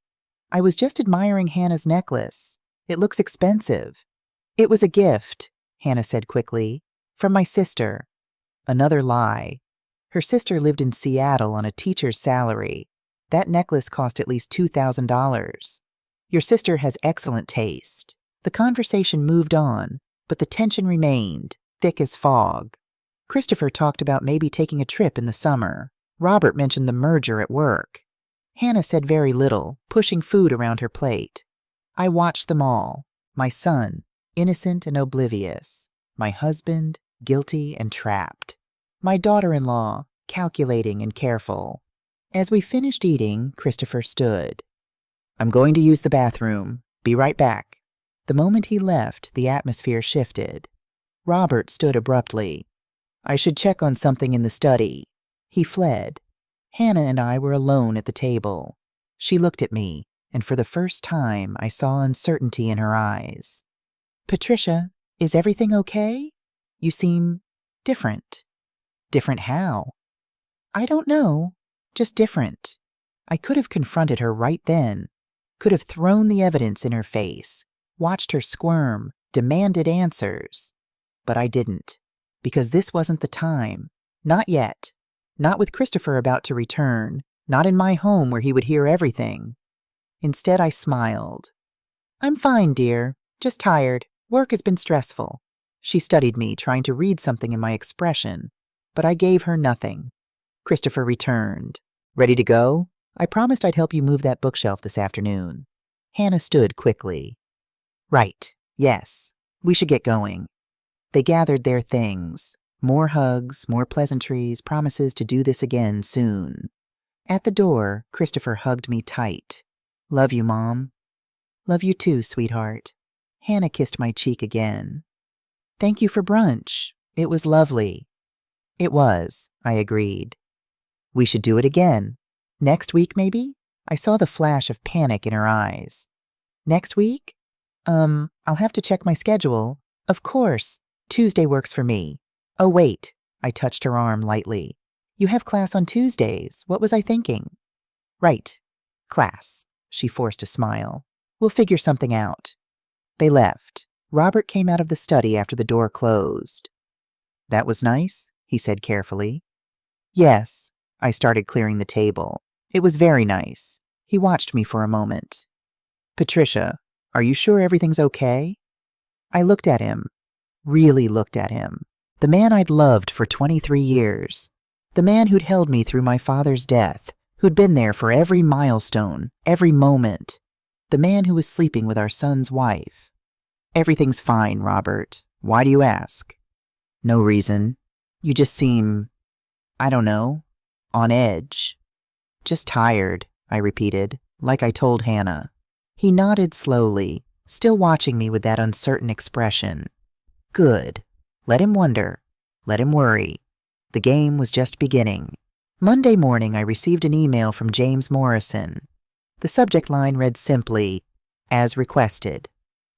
Speaker 2: I was just admiring Hannah's necklace. It looks expensive. It was a gift, Hannah said quickly, from my sister. Another lie. Her sister lived in Seattle on a teacher's salary. That necklace cost at least $2,000. Your sister has excellent taste. The conversation moved on, but the tension remained, thick as fog. Christopher talked about maybe taking a trip in the summer. Robert mentioned the merger at work. Hannah said very little, pushing food around her plate. I watched them all. My son, innocent and oblivious. My husband, guilty and trapped. My daughter-in-law, calculating and careful. As we finished eating, Christopher stood. I'm going to use the bathroom. Be right back. The moment he left, the atmosphere shifted. Robert stood abruptly. I should check on something in the study. He fled. Hannah and I were alone at the table. She looked at me, and for the first time I saw uncertainty in her eyes. Patricia, is everything okay? You seem different. Different how? I don't know. Just different. I could have confronted her right then, could have thrown the evidence in her face, watched her squirm, demanded answers. But I didn't, because this wasn't the time. Not yet. Not with Christopher about to return, not in my home where he would hear everything. Instead, I smiled. I'm fine, dear. Just tired. Work has been stressful. She studied me, trying to read something in my expression, but I gave her nothing. Christopher returned. Ready to go? I promised I'd help you move that bookshelf this afternoon. Hannah stood quickly. Right. Yes. We should get going. They gathered their things. More hugs, more pleasantries, promises to do this again soon. At the door, Christopher hugged me tight. Love you, Mom. Love you too, sweetheart. Hannah kissed my cheek again. Thank you for brunch. It was lovely. It was, I agreed. We should do it again. Next week, maybe? I saw the flash of panic in her eyes. Next week? I'll have to check my schedule. Of course. Tuesday works for me. Oh, wait. I touched her arm lightly. You have class on Tuesdays. What was I thinking? Right. Class. She forced a smile. We'll figure something out. They left. Robert came out of the study after the door closed. That was nice, he said carefully. Yes. I started clearing the table. It was very nice. He watched me for a moment. Patricia, are you sure everything's okay? I looked at him. Really looked at him. The man I'd loved for 23 years. The man who'd held me through my father's death, who'd been there for every milestone, every moment. The man who was sleeping with our son's wife. Everything's fine, Robert. Why do you ask? No reason. You just seem, I don't know, on edge. Just tired, I repeated, like I told Hannah. He nodded slowly, still watching me with that uncertain expression. Good. Let him wonder. Let him worry. The game was just beginning. Monday morning, I received an email from James Morrison. The subject line read simply, "As requested."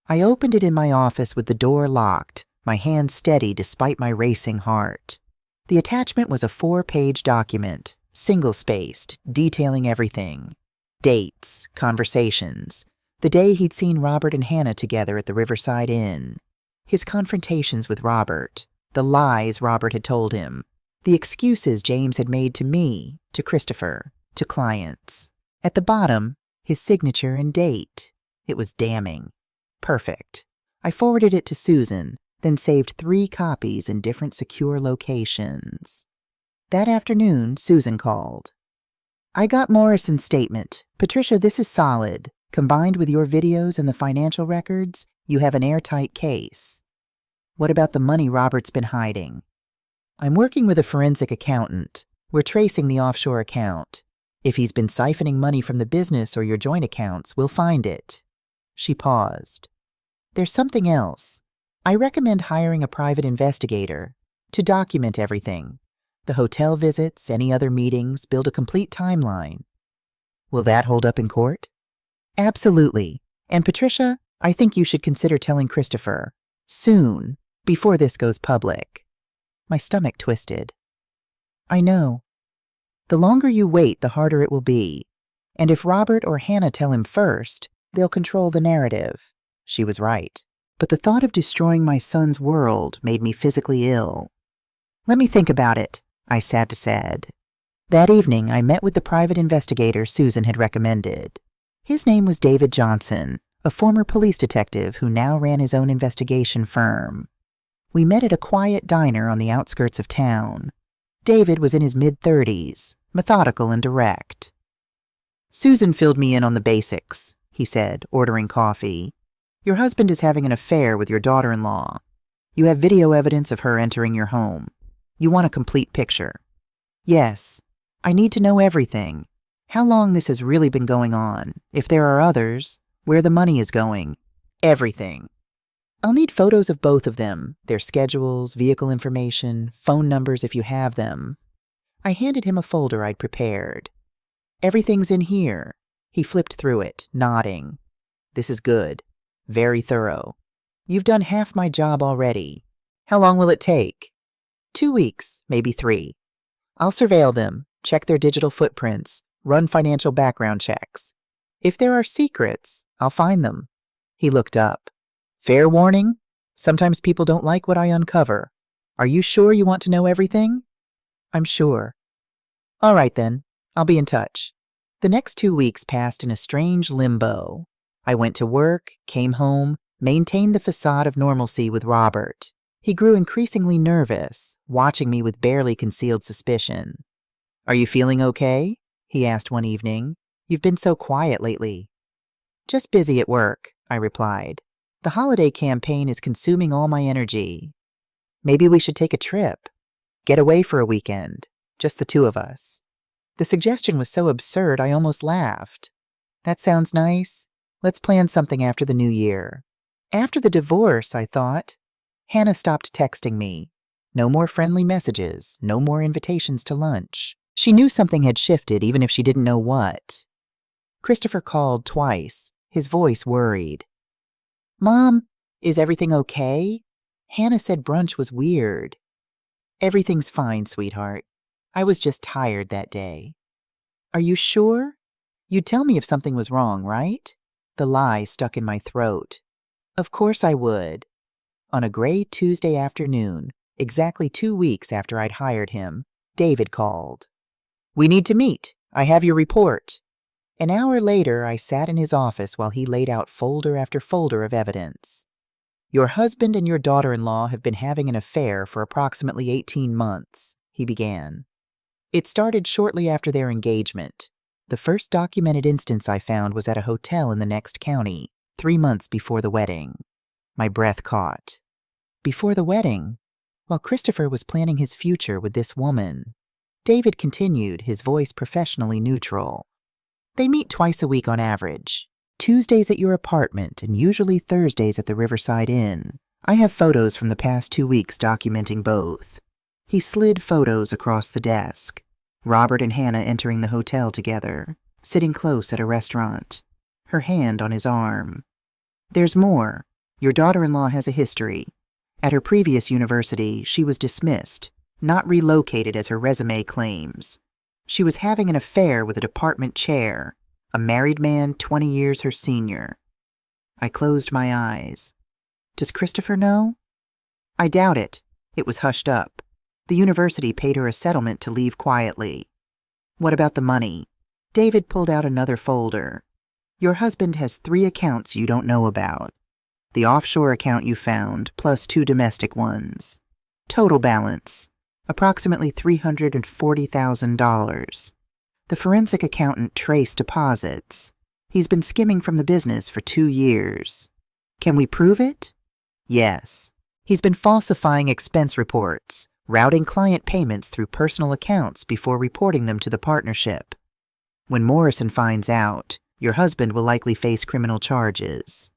Speaker 2: I opened it in my office with the door locked, my hand steady despite my racing heart. The attachment was a 4-page document, single-spaced, detailing everything. Dates, conversations, the day he'd seen Robert and Hannah together at the Riverside Inn, his confrontations with Robert, the lies Robert had told him, the excuses James had made to me, to Christopher, to clients. At the bottom, his signature and date. It was damning. Perfect. I forwarded it to Susan, then saved 3 copies in different secure locations. That afternoon, Susan called. "I got Morrison's statement. Patricia, this is solid. Combined with your videos and the financial records, you have an airtight case. What about the money Robert's been hiding?" "I'm working with a forensic accountant. We're tracing the offshore account. If he's been siphoning money from the business or your joint accounts, we'll find it." She paused. "There's something else. I recommend hiring a private investigator to document everything. The hotel visits, any other meetings, build a complete timeline." "Will that hold up in court?" "Absolutely. And Patricia, I think you should consider telling Christopher. Soon, before this goes public." My stomach twisted. "I know. The longer you wait, the harder it will be. And if Robert or Hannah tell him first, they'll control the narrative." She was right. But the thought of destroying my son's world made me physically ill. "Let me think about it," I said. That evening, I met with the private investigator Susan had recommended. His name was David Johnson, a former police detective who now ran his own investigation firm. We met at a quiet diner on the outskirts of town. David was in his mid-30s, methodical and direct. "Susan filled me in on the basics," he said, ordering coffee. "Your husband is having an affair with your daughter-in-law. You have video evidence of her entering your home. You want a complete picture." "Yes. I need to know everything. How long this has really been going on, if there are others, where the money is going. Everything. I'll need photos of both of them, their schedules, vehicle information, phone numbers if you have them." I handed him a folder I'd prepared. "Everything's in here." He flipped through it, nodding. "This is good. Very thorough. You've done half my job already. How long will it take?" 2 weeks, maybe 3. I'll surveil them, check their digital footprints, run financial background checks. If there are secrets, I'll find them." He looked up. "Fair warning, sometimes people don't like what I uncover. Are you sure you want to know everything?" "I'm sure." "All right then, I'll be in touch." The next 2 weeks passed in a strange limbo. I went to work, came home, maintained the facade of normalcy with Robert. He grew increasingly nervous, watching me with barely concealed suspicion. "Are you feeling okay?" he asked one evening. "You've been so quiet lately." "Just busy at work," I replied. "The holiday campaign is consuming all my energy." "Maybe we should take a trip. Get away for a weekend. Just the 2 of us." The suggestion was so absurd I almost laughed. "That sounds nice. Let's plan something after the new year." After the divorce, I thought. Hannah stopped texting me. No more friendly messages, no more invitations to lunch. She knew something had shifted, even if she didn't know what. Christopher called twice, his voice worried. "Mom, is everything okay? Hannah said brunch was weird." "Everything's fine, sweetheart. I was just tired that day." "Are you sure? You'd tell me if something was wrong, right?" The lie stuck in my throat. "Of course I would." On a gray Tuesday afternoon, exactly 2 weeks after I'd hired him, David called. "We need to meet. I have your report." An hour later, I sat in his office while he laid out folder after folder of evidence. "Your husband and your daughter-in-law have been having an affair for approximately 18 months, he began. "It started shortly after their engagement. The first documented instance I found was at a hotel in the next county, 3 months before the wedding." My breath caught. Before the wedding, while Christopher was planning his future with this woman. David continued, his voice professionally neutral. "They meet twice a week on average. Tuesdays at your apartment and usually Thursdays at the Riverside Inn. I have photos from the past 2 weeks documenting both." He slid photos across the desk. Robert and Hannah entering the hotel together. sitting close at a restaurant, her hand on his arm. There's more. Your daughter-in-law has a history. At her previous university, she was dismissed, not relocated as her resume claims. She was having an affair with a department chair, a married man 20 years her senior. I closed my eyes. Does Christopher know? I doubt it. It was hushed up. The university paid her a settlement to leave quietly. What about the money? David pulled out another folder. Your husband has 3 accounts you don't know about. The offshore account you found, plus 2 domestic ones. Total balance, approximately $340,000. The forensic accountant traced deposits. He's been skimming from the business for 2 years. Can we prove it? Yes. He's been falsifying expense reports, routing client payments through personal accounts before reporting them to the partnership. When Morrison finds out, your husband will likely face criminal charges.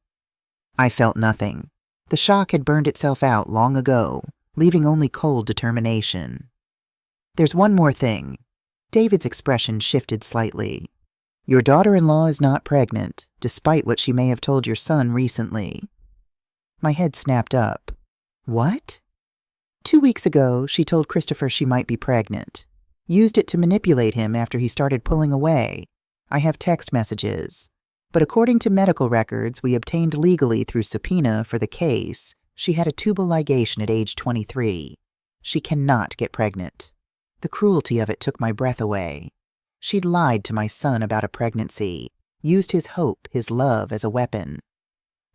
Speaker 2: I felt nothing. The shock had burned itself out long ago, leaving only cold determination. There's one more thing. David's expression shifted slightly. Your daughter-in-law is not pregnant, despite what she may have told your son recently. My head snapped up. What? 2 weeks ago, she told Christopher she might be pregnant. Used it to manipulate him after he started pulling away. I have text messages. But according to medical records we obtained legally through subpoena for the case, she had a tubal ligation at age 23. She cannot get pregnant. The cruelty of it took my breath away. She'd lied to my son about a pregnancy, used his hope, his love as a weapon.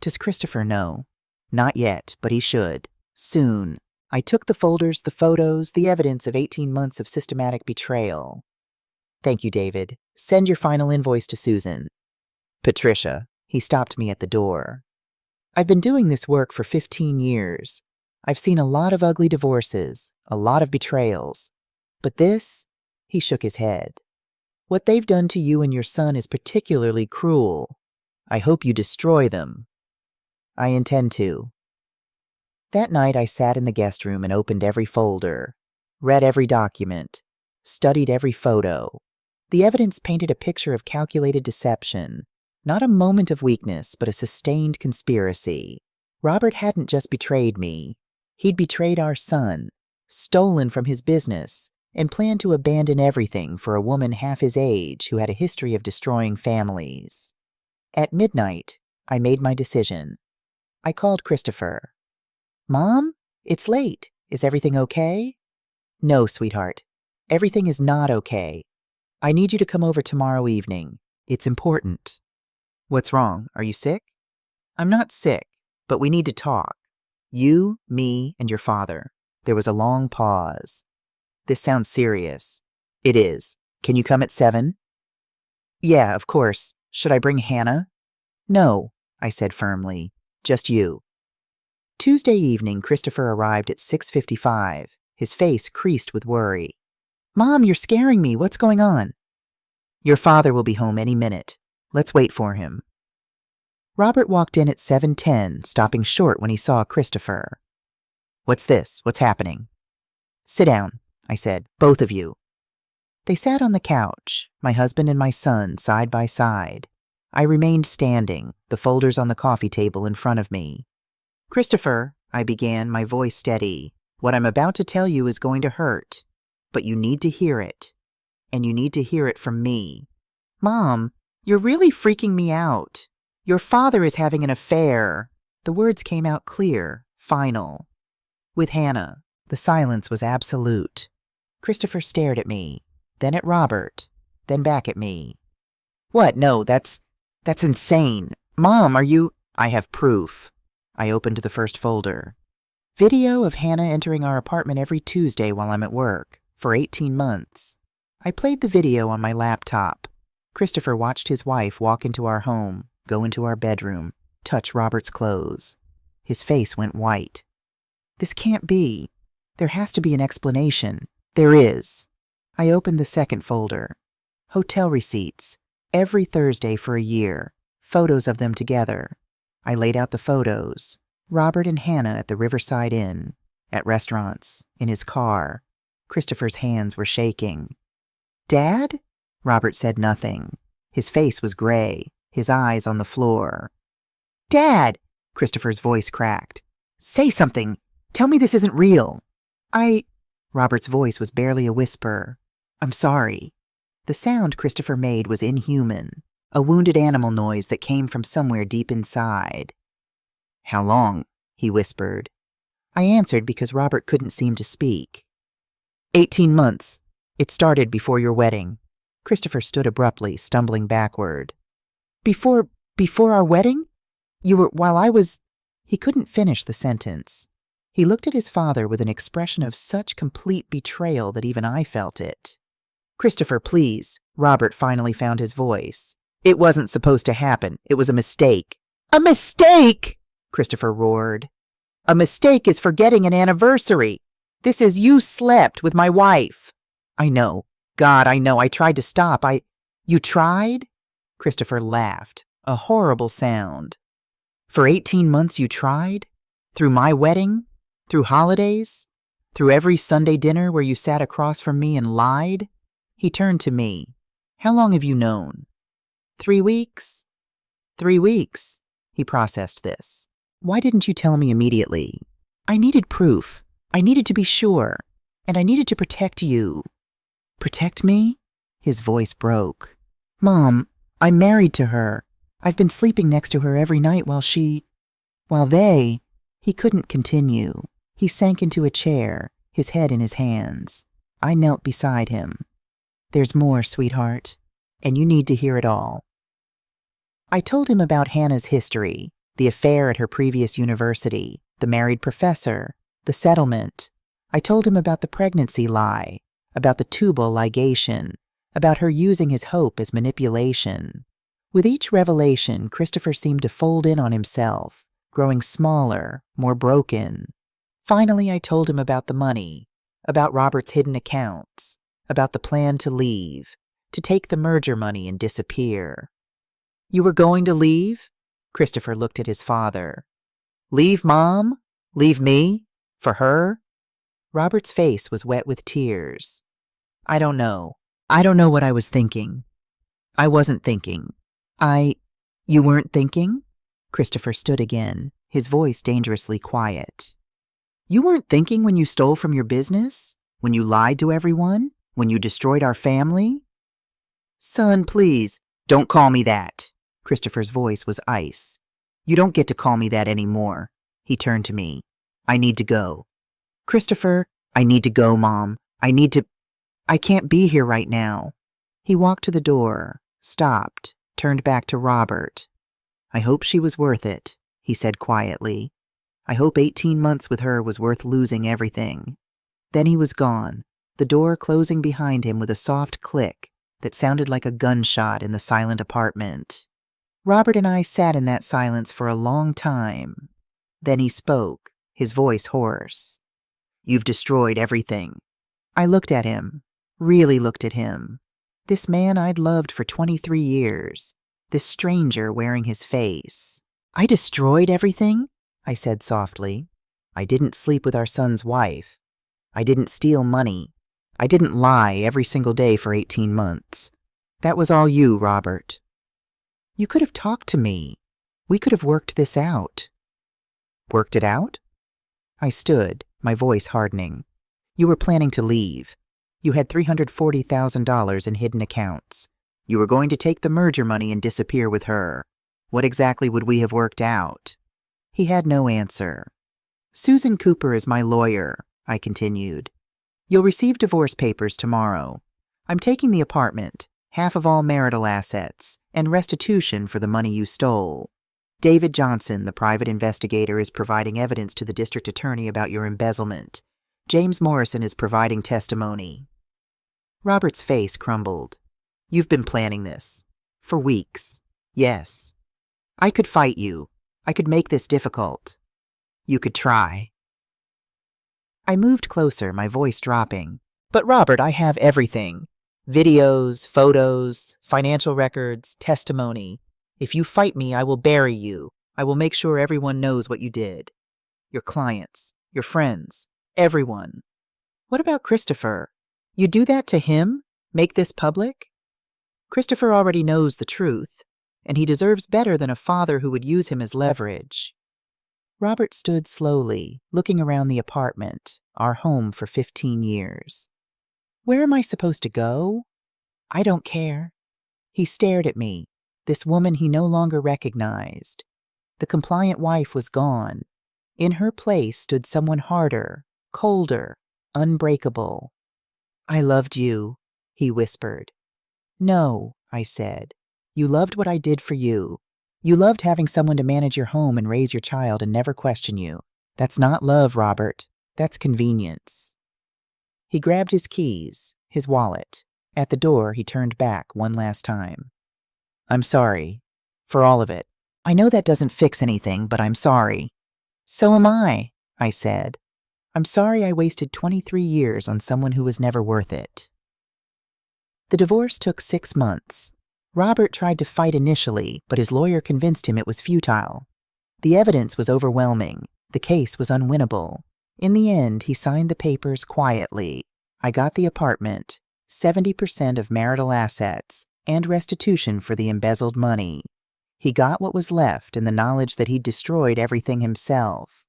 Speaker 2: Does Christopher know? Not yet, but he should. Soon. I took the folders, the photos, the evidence of 18 months of systematic betrayal. Thank you, David. Send your final invoice to Susan. Patricia. He stopped me at the door. I've been doing this work for 15 years. I've seen a lot of ugly divorces, a lot of betrayals. But this, he shook his head. What they've done to you and your son is particularly cruel. I hope you destroy them. I intend to. That night I sat in the guest room and opened every folder, read every document, studied every photo. The evidence painted a picture of calculated deception, not a moment of weakness, but a sustained conspiracy. Robert hadn't just betrayed me. He'd betrayed our son, stolen from his business, and planned to abandon everything for a woman half his age who had a history of destroying families. At midnight, I made my decision. I called Christopher. Mom, it's late. Is everything okay? No, sweetheart. Everything is not okay. I need you to come over tomorrow evening. It's important. What's wrong? Are you sick? I'm not sick, but we need to talk. You, me, and your father. There was a long pause. This sounds serious. It is. Can you come at 7? Yeah, of course. Should I bring Hannah? No, I said firmly. Just you. Tuesday evening, Christopher arrived at 6:55, his face creased with worry. Mom, you're scaring me. What's going on? Your father will be home any minute. Let's wait for him. Robert walked in at 7:10, stopping short when he saw Christopher. What's this? What's happening? Sit down, I said, both of you. They sat on the couch, my husband and my son side by side. I remained standing, the folders on the coffee table in front of me. Christopher, I began, my voice steady, what I'm about to tell you is going to hurt, but you need to hear it. And you need to hear it from me. Mom, you're really freaking me out. Your father is having an affair. The words came out clear, final. With Hannah, the silence was absolute. Christopher stared at me, then at Robert, then back at me. What? No, that's insane. Mom, are you... I have proof. I opened the first folder. Video of Hannah entering our apartment every Tuesday while I'm at work, for 18 months. I played the video on my laptop. Christopher watched his wife walk into our home, go into our bedroom, touch Robert's clothes. His face went white. This can't be. There has to be an explanation. There is. I opened the second folder. Hotel receipts. Every Thursday for a year. Photos of them together. I laid out the photos. Robert and Hannah at the Riverside Inn. At restaurants. In his car. Christopher's hands were shaking. Dad? Robert said nothing. His face was gray, his eyes on the floor. "Dad!" Christopher's voice cracked. "Say something! Tell me this isn't real!" Robert's voice was barely a whisper. "I'm sorry." The sound Christopher made was inhuman, a wounded animal noise that came from somewhere deep inside. "How long?" he whispered. I answered because Robert couldn't seem to speak. 18 months. It started before your wedding." Christopher stood abruptly, stumbling backward. Before our wedding? While I was... He couldn't finish the sentence. He looked at his father with an expression of such complete betrayal that even I felt it. "Christopher, please." Robert finally found his voice. "It wasn't supposed to happen. It was a mistake." "A mistake?" Christopher roared. "A mistake is forgetting an anniversary. This is you slept with my wife." "I know. God, I know. I tried to stop. You tried?" Christopher laughed, a horrible sound. "For 18 months you tried? Through my wedding? Through holidays? Through every Sunday dinner where you sat across from me and lied?" He turned to me. "How long have you known?" 3 weeks? 3 weeks." He processed this. "Why didn't you tell me immediately?" "I needed proof. I needed to be sure. And I needed to protect you." "Protect me?" His voice broke. "Mom, I'm married to her. I've been sleeping next to her every night while they..." He couldn't continue. He sank into a chair, his head in his hands. I knelt beside him. "There's more, sweetheart, and you need to hear it all." I told him about Hannah's history, the affair at her previous university, the married professor, the settlement. I told him about the pregnancy lie, about the tubal ligation, about her using his hope as manipulation. With each revelation, Christopher seemed to fold in on himself, growing smaller, more broken. Finally, I told him about the money, about Robert's hidden accounts, about the plan to leave, to take the merger money and disappear. "You were going to leave?" Christopher looked at his father. "Leave Mom? Leave me? For her?" Robert's face was wet with tears. "I don't know. I don't know what I was thinking. I wasn't thinking. You weren't thinking?" Christopher stood again, his voice dangerously quiet. "You weren't thinking when you stole from your business? When you lied to everyone? When you destroyed our family?" "Son, please, don't call me that." Christopher's voice was ice. "You don't get to call me that anymore." He turned to me. "I need to go." "Christopher, I need to go, Mom. I can't be here right now." He walked to the door, stopped, turned back to Robert. "I hope she was worth it," he said quietly. "I hope 18 months with her was worth losing everything." Then he was gone, the door closing behind him with a soft click that sounded like a gunshot in the silent apartment. Robert and I sat in that silence for a long time. Then he spoke, his voice hoarse. "You've destroyed everything." I looked at him, really looked at him. This man I'd loved for 23 years, this stranger wearing his face. "I destroyed everything?" I said softly. "I didn't sleep with our son's wife. I didn't steal money. I didn't lie every single day for 18 months. That was all you, Robert. You could have talked to me. We could have worked this out." "Worked it out?" I stood, my voice hardening. "You were planning to leave. You had $340,000 in hidden accounts. You were going to take the merger money and disappear with her. What exactly would we have worked out?" He had no answer. "Susan Cooper is my lawyer," I continued. "You'll receive divorce papers tomorrow. I'm taking the apartment, half of all marital assets, and restitution for the money you stole. David Johnson, the private investigator, is providing evidence to the district attorney about your embezzlement. James Morrison is providing testimony." Robert's face crumbled. "You've been planning this. For weeks. Yes. I could fight you. I could make this difficult. You could try." I moved closer, my voice dropping. "But Robert, I have everything. Videos, photos, financial records, testimony. If you fight me, I will bury you. I will make sure everyone knows what you did. Your clients, your friends, everyone. What about Christopher? You do that to him? Make this public?" Christopher already knows the truth, and he deserves better than a father who would use him as leverage. Robert stood slowly, looking around the apartment, our home for 15 years. Where am I supposed to go? I don't care. He stared at me, this woman he no longer recognized. The compliant wife was gone. In her place stood someone harder, colder, unbreakable. I loved you, he whispered. No, I said. You loved what I did for you. You loved having someone to manage your home and raise your child and never question you. That's not love, Robert. That's convenience. He grabbed his keys, his wallet. At the door, he turned back one last time. I'm sorry. For all of it. I know that doesn't fix anything, but I'm sorry. So am I said. I'm sorry I wasted 23 years on someone who was never worth it. The divorce took 6 months. Robert tried to fight initially, but his lawyer convinced him it was futile. The evidence was overwhelming. The case was unwinnable. In the end, he signed the papers quietly. I got the apartment, 70% of marital assets, and restitution for the embezzled money. He got what was left in the knowledge that he'd destroyed everything himself.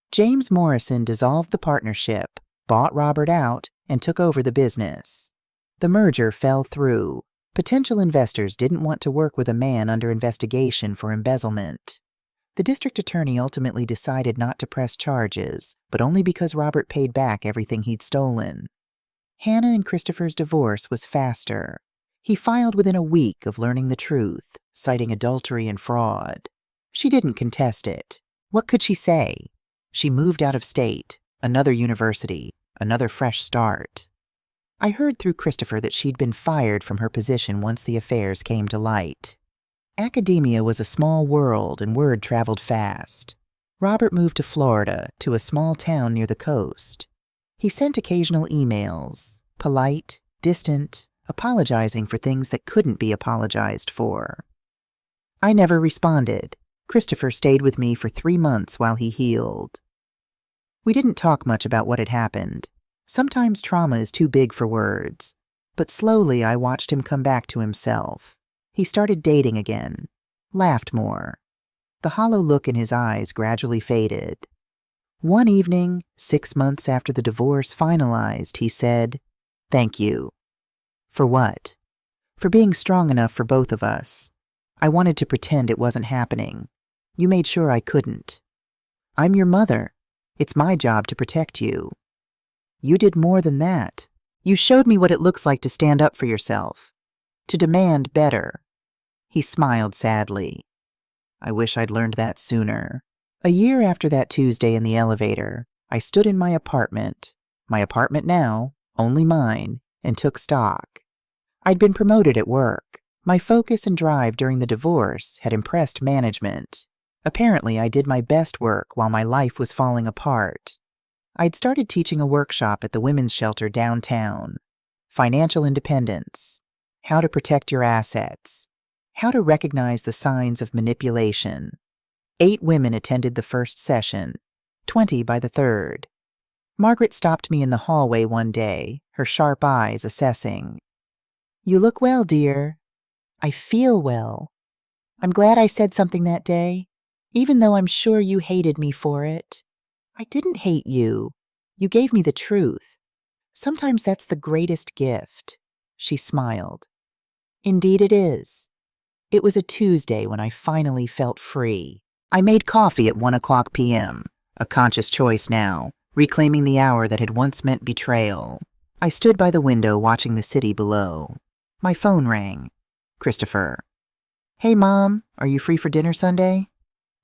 Speaker 2: James Morrison dissolved the partnership, bought Robert out, and took over the business. The merger fell through. Potential investors didn't want to work with a man under investigation for embezzlement. The district attorney ultimately decided not to press charges, but only because Robert paid back everything he'd stolen. Hannah and Christopher's divorce was faster. He filed within a week of learning the truth, citing adultery and fraud. She didn't contest it. What could she say? She moved out of state, another university, another fresh start. I heard through Christopher that she'd been fired from her position once the affairs came to light. Academia was a small world and word traveled fast. Robert moved to Florida, to a small town near the coast. He sent occasional emails, polite, distant, apologizing for things that couldn't be apologized for. I never responded. Christopher stayed with me for 3 months while he healed. We didn't talk much about what had happened. Sometimes trauma is too big for words. But slowly I watched him come back to himself. He started dating again, laughed more. The hollow look in his eyes gradually faded. One evening, 6 months after the divorce finalized, he said, "Thank you." For what? For being strong enough for both of us. I wanted to pretend it wasn't happening. You made sure I couldn't. I'm your mother. It's my job to protect you. You did more than that. You showed me what it looks like to stand up for yourself, to demand better. He smiled sadly. I wish I'd learned that sooner. A year after that Tuesday in the elevator, I stood in my apartment now, only mine, and took stock. I'd been promoted at work. My focus and drive during the divorce had impressed management. Apparently, I did my best work while my life was falling apart. I'd started teaching a workshop at the women's shelter downtown. Financial independence, how to protect your assets, how to recognize the signs of manipulation. 8 women attended the first session, 20 by the third. Margaret stopped me in the hallway one day, her sharp eyes assessing. You look well, dear. I feel well. I'm glad I said something that day, even though I'm sure you hated me for it. I didn't hate you. You gave me the truth. Sometimes that's the greatest gift. She smiled. Indeed it is. It was a Tuesday when I finally felt free. I made coffee at 1:00 p.m., a conscious choice now, reclaiming the hour that had once meant betrayal. I stood by the window watching the city below. My phone rang. Christopher. Hey, Mom, are you free for dinner Sunday?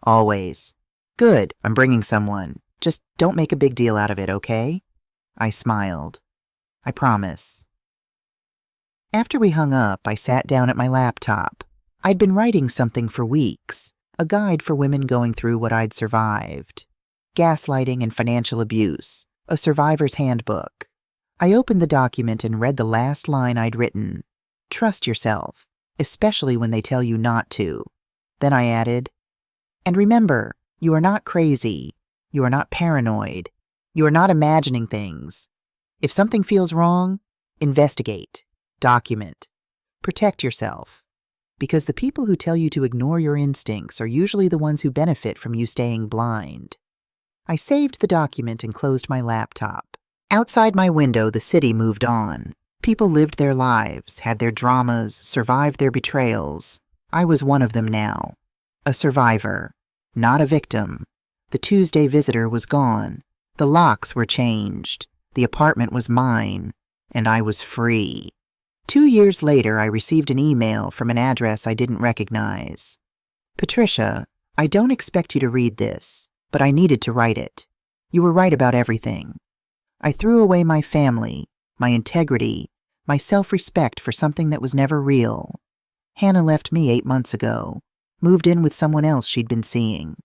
Speaker 2: Always. Good, I'm bringing someone. Just don't make a big deal out of it, okay? I smiled. I promise. After we hung up, I sat down at my laptop. I'd been writing something for weeks, a guide for women going through what I'd survived. Gaslighting and financial abuse, a survivor's handbook. I opened the document and read the last line I'd written. Trust yourself, especially when they tell you not to. Then I added, and remember, you are not crazy. You are not paranoid. You are not imagining things. If something feels wrong, investigate, document. Protect yourself. Because the people who tell you to ignore your instincts are usually the ones who benefit from you staying blind. I saved the document and closed my laptop. Outside my window, the city moved on. People lived their lives, had their dramas, survived their betrayals. I was one of them now. A survivor, not a victim. The Tuesday visitor was gone. The locks were changed. The apartment was mine, and I was free. 2 years later, I received an email from an address I didn't recognize. Patricia, I don't expect you to read this, but I needed to write it. You were right about everything. I threw away my family, my integrity, my self-respect for something that was never real. Hannah left me 8 months ago, moved in with someone else she'd been seeing.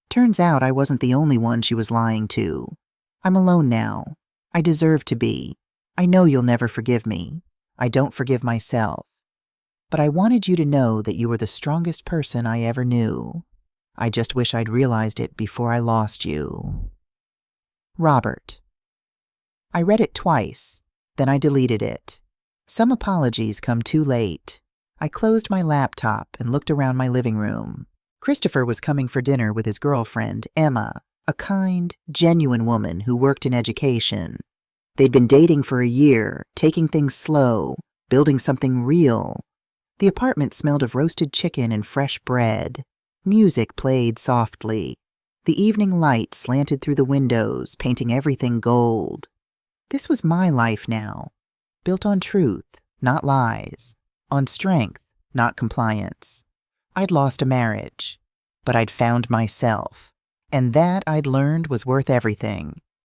Speaker 2: Turns out I wasn't the only one she was lying to. I'm alone now. I deserve to be. I know you'll never forgive me. I don't forgive myself. But I wanted you to know that you were the strongest person I ever knew. I just wish I'd realized it before I lost you. Robert. I read it twice, then I deleted it. Some apologies come too late. I closed my laptop and looked around my living room. Christopher was coming for dinner with his girlfriend, Emma, a kind, genuine woman who worked in education. They'd been dating for a year, taking things slow, building something real. The apartment smelled of roasted chicken and fresh bread. Music played softly. The evening light slanted through the windows, painting everything gold. This was my life now, built on truth, not lies, on strength, not compliance. I'd lost a marriage, but I'd found myself, and that I'd learned was worth everything.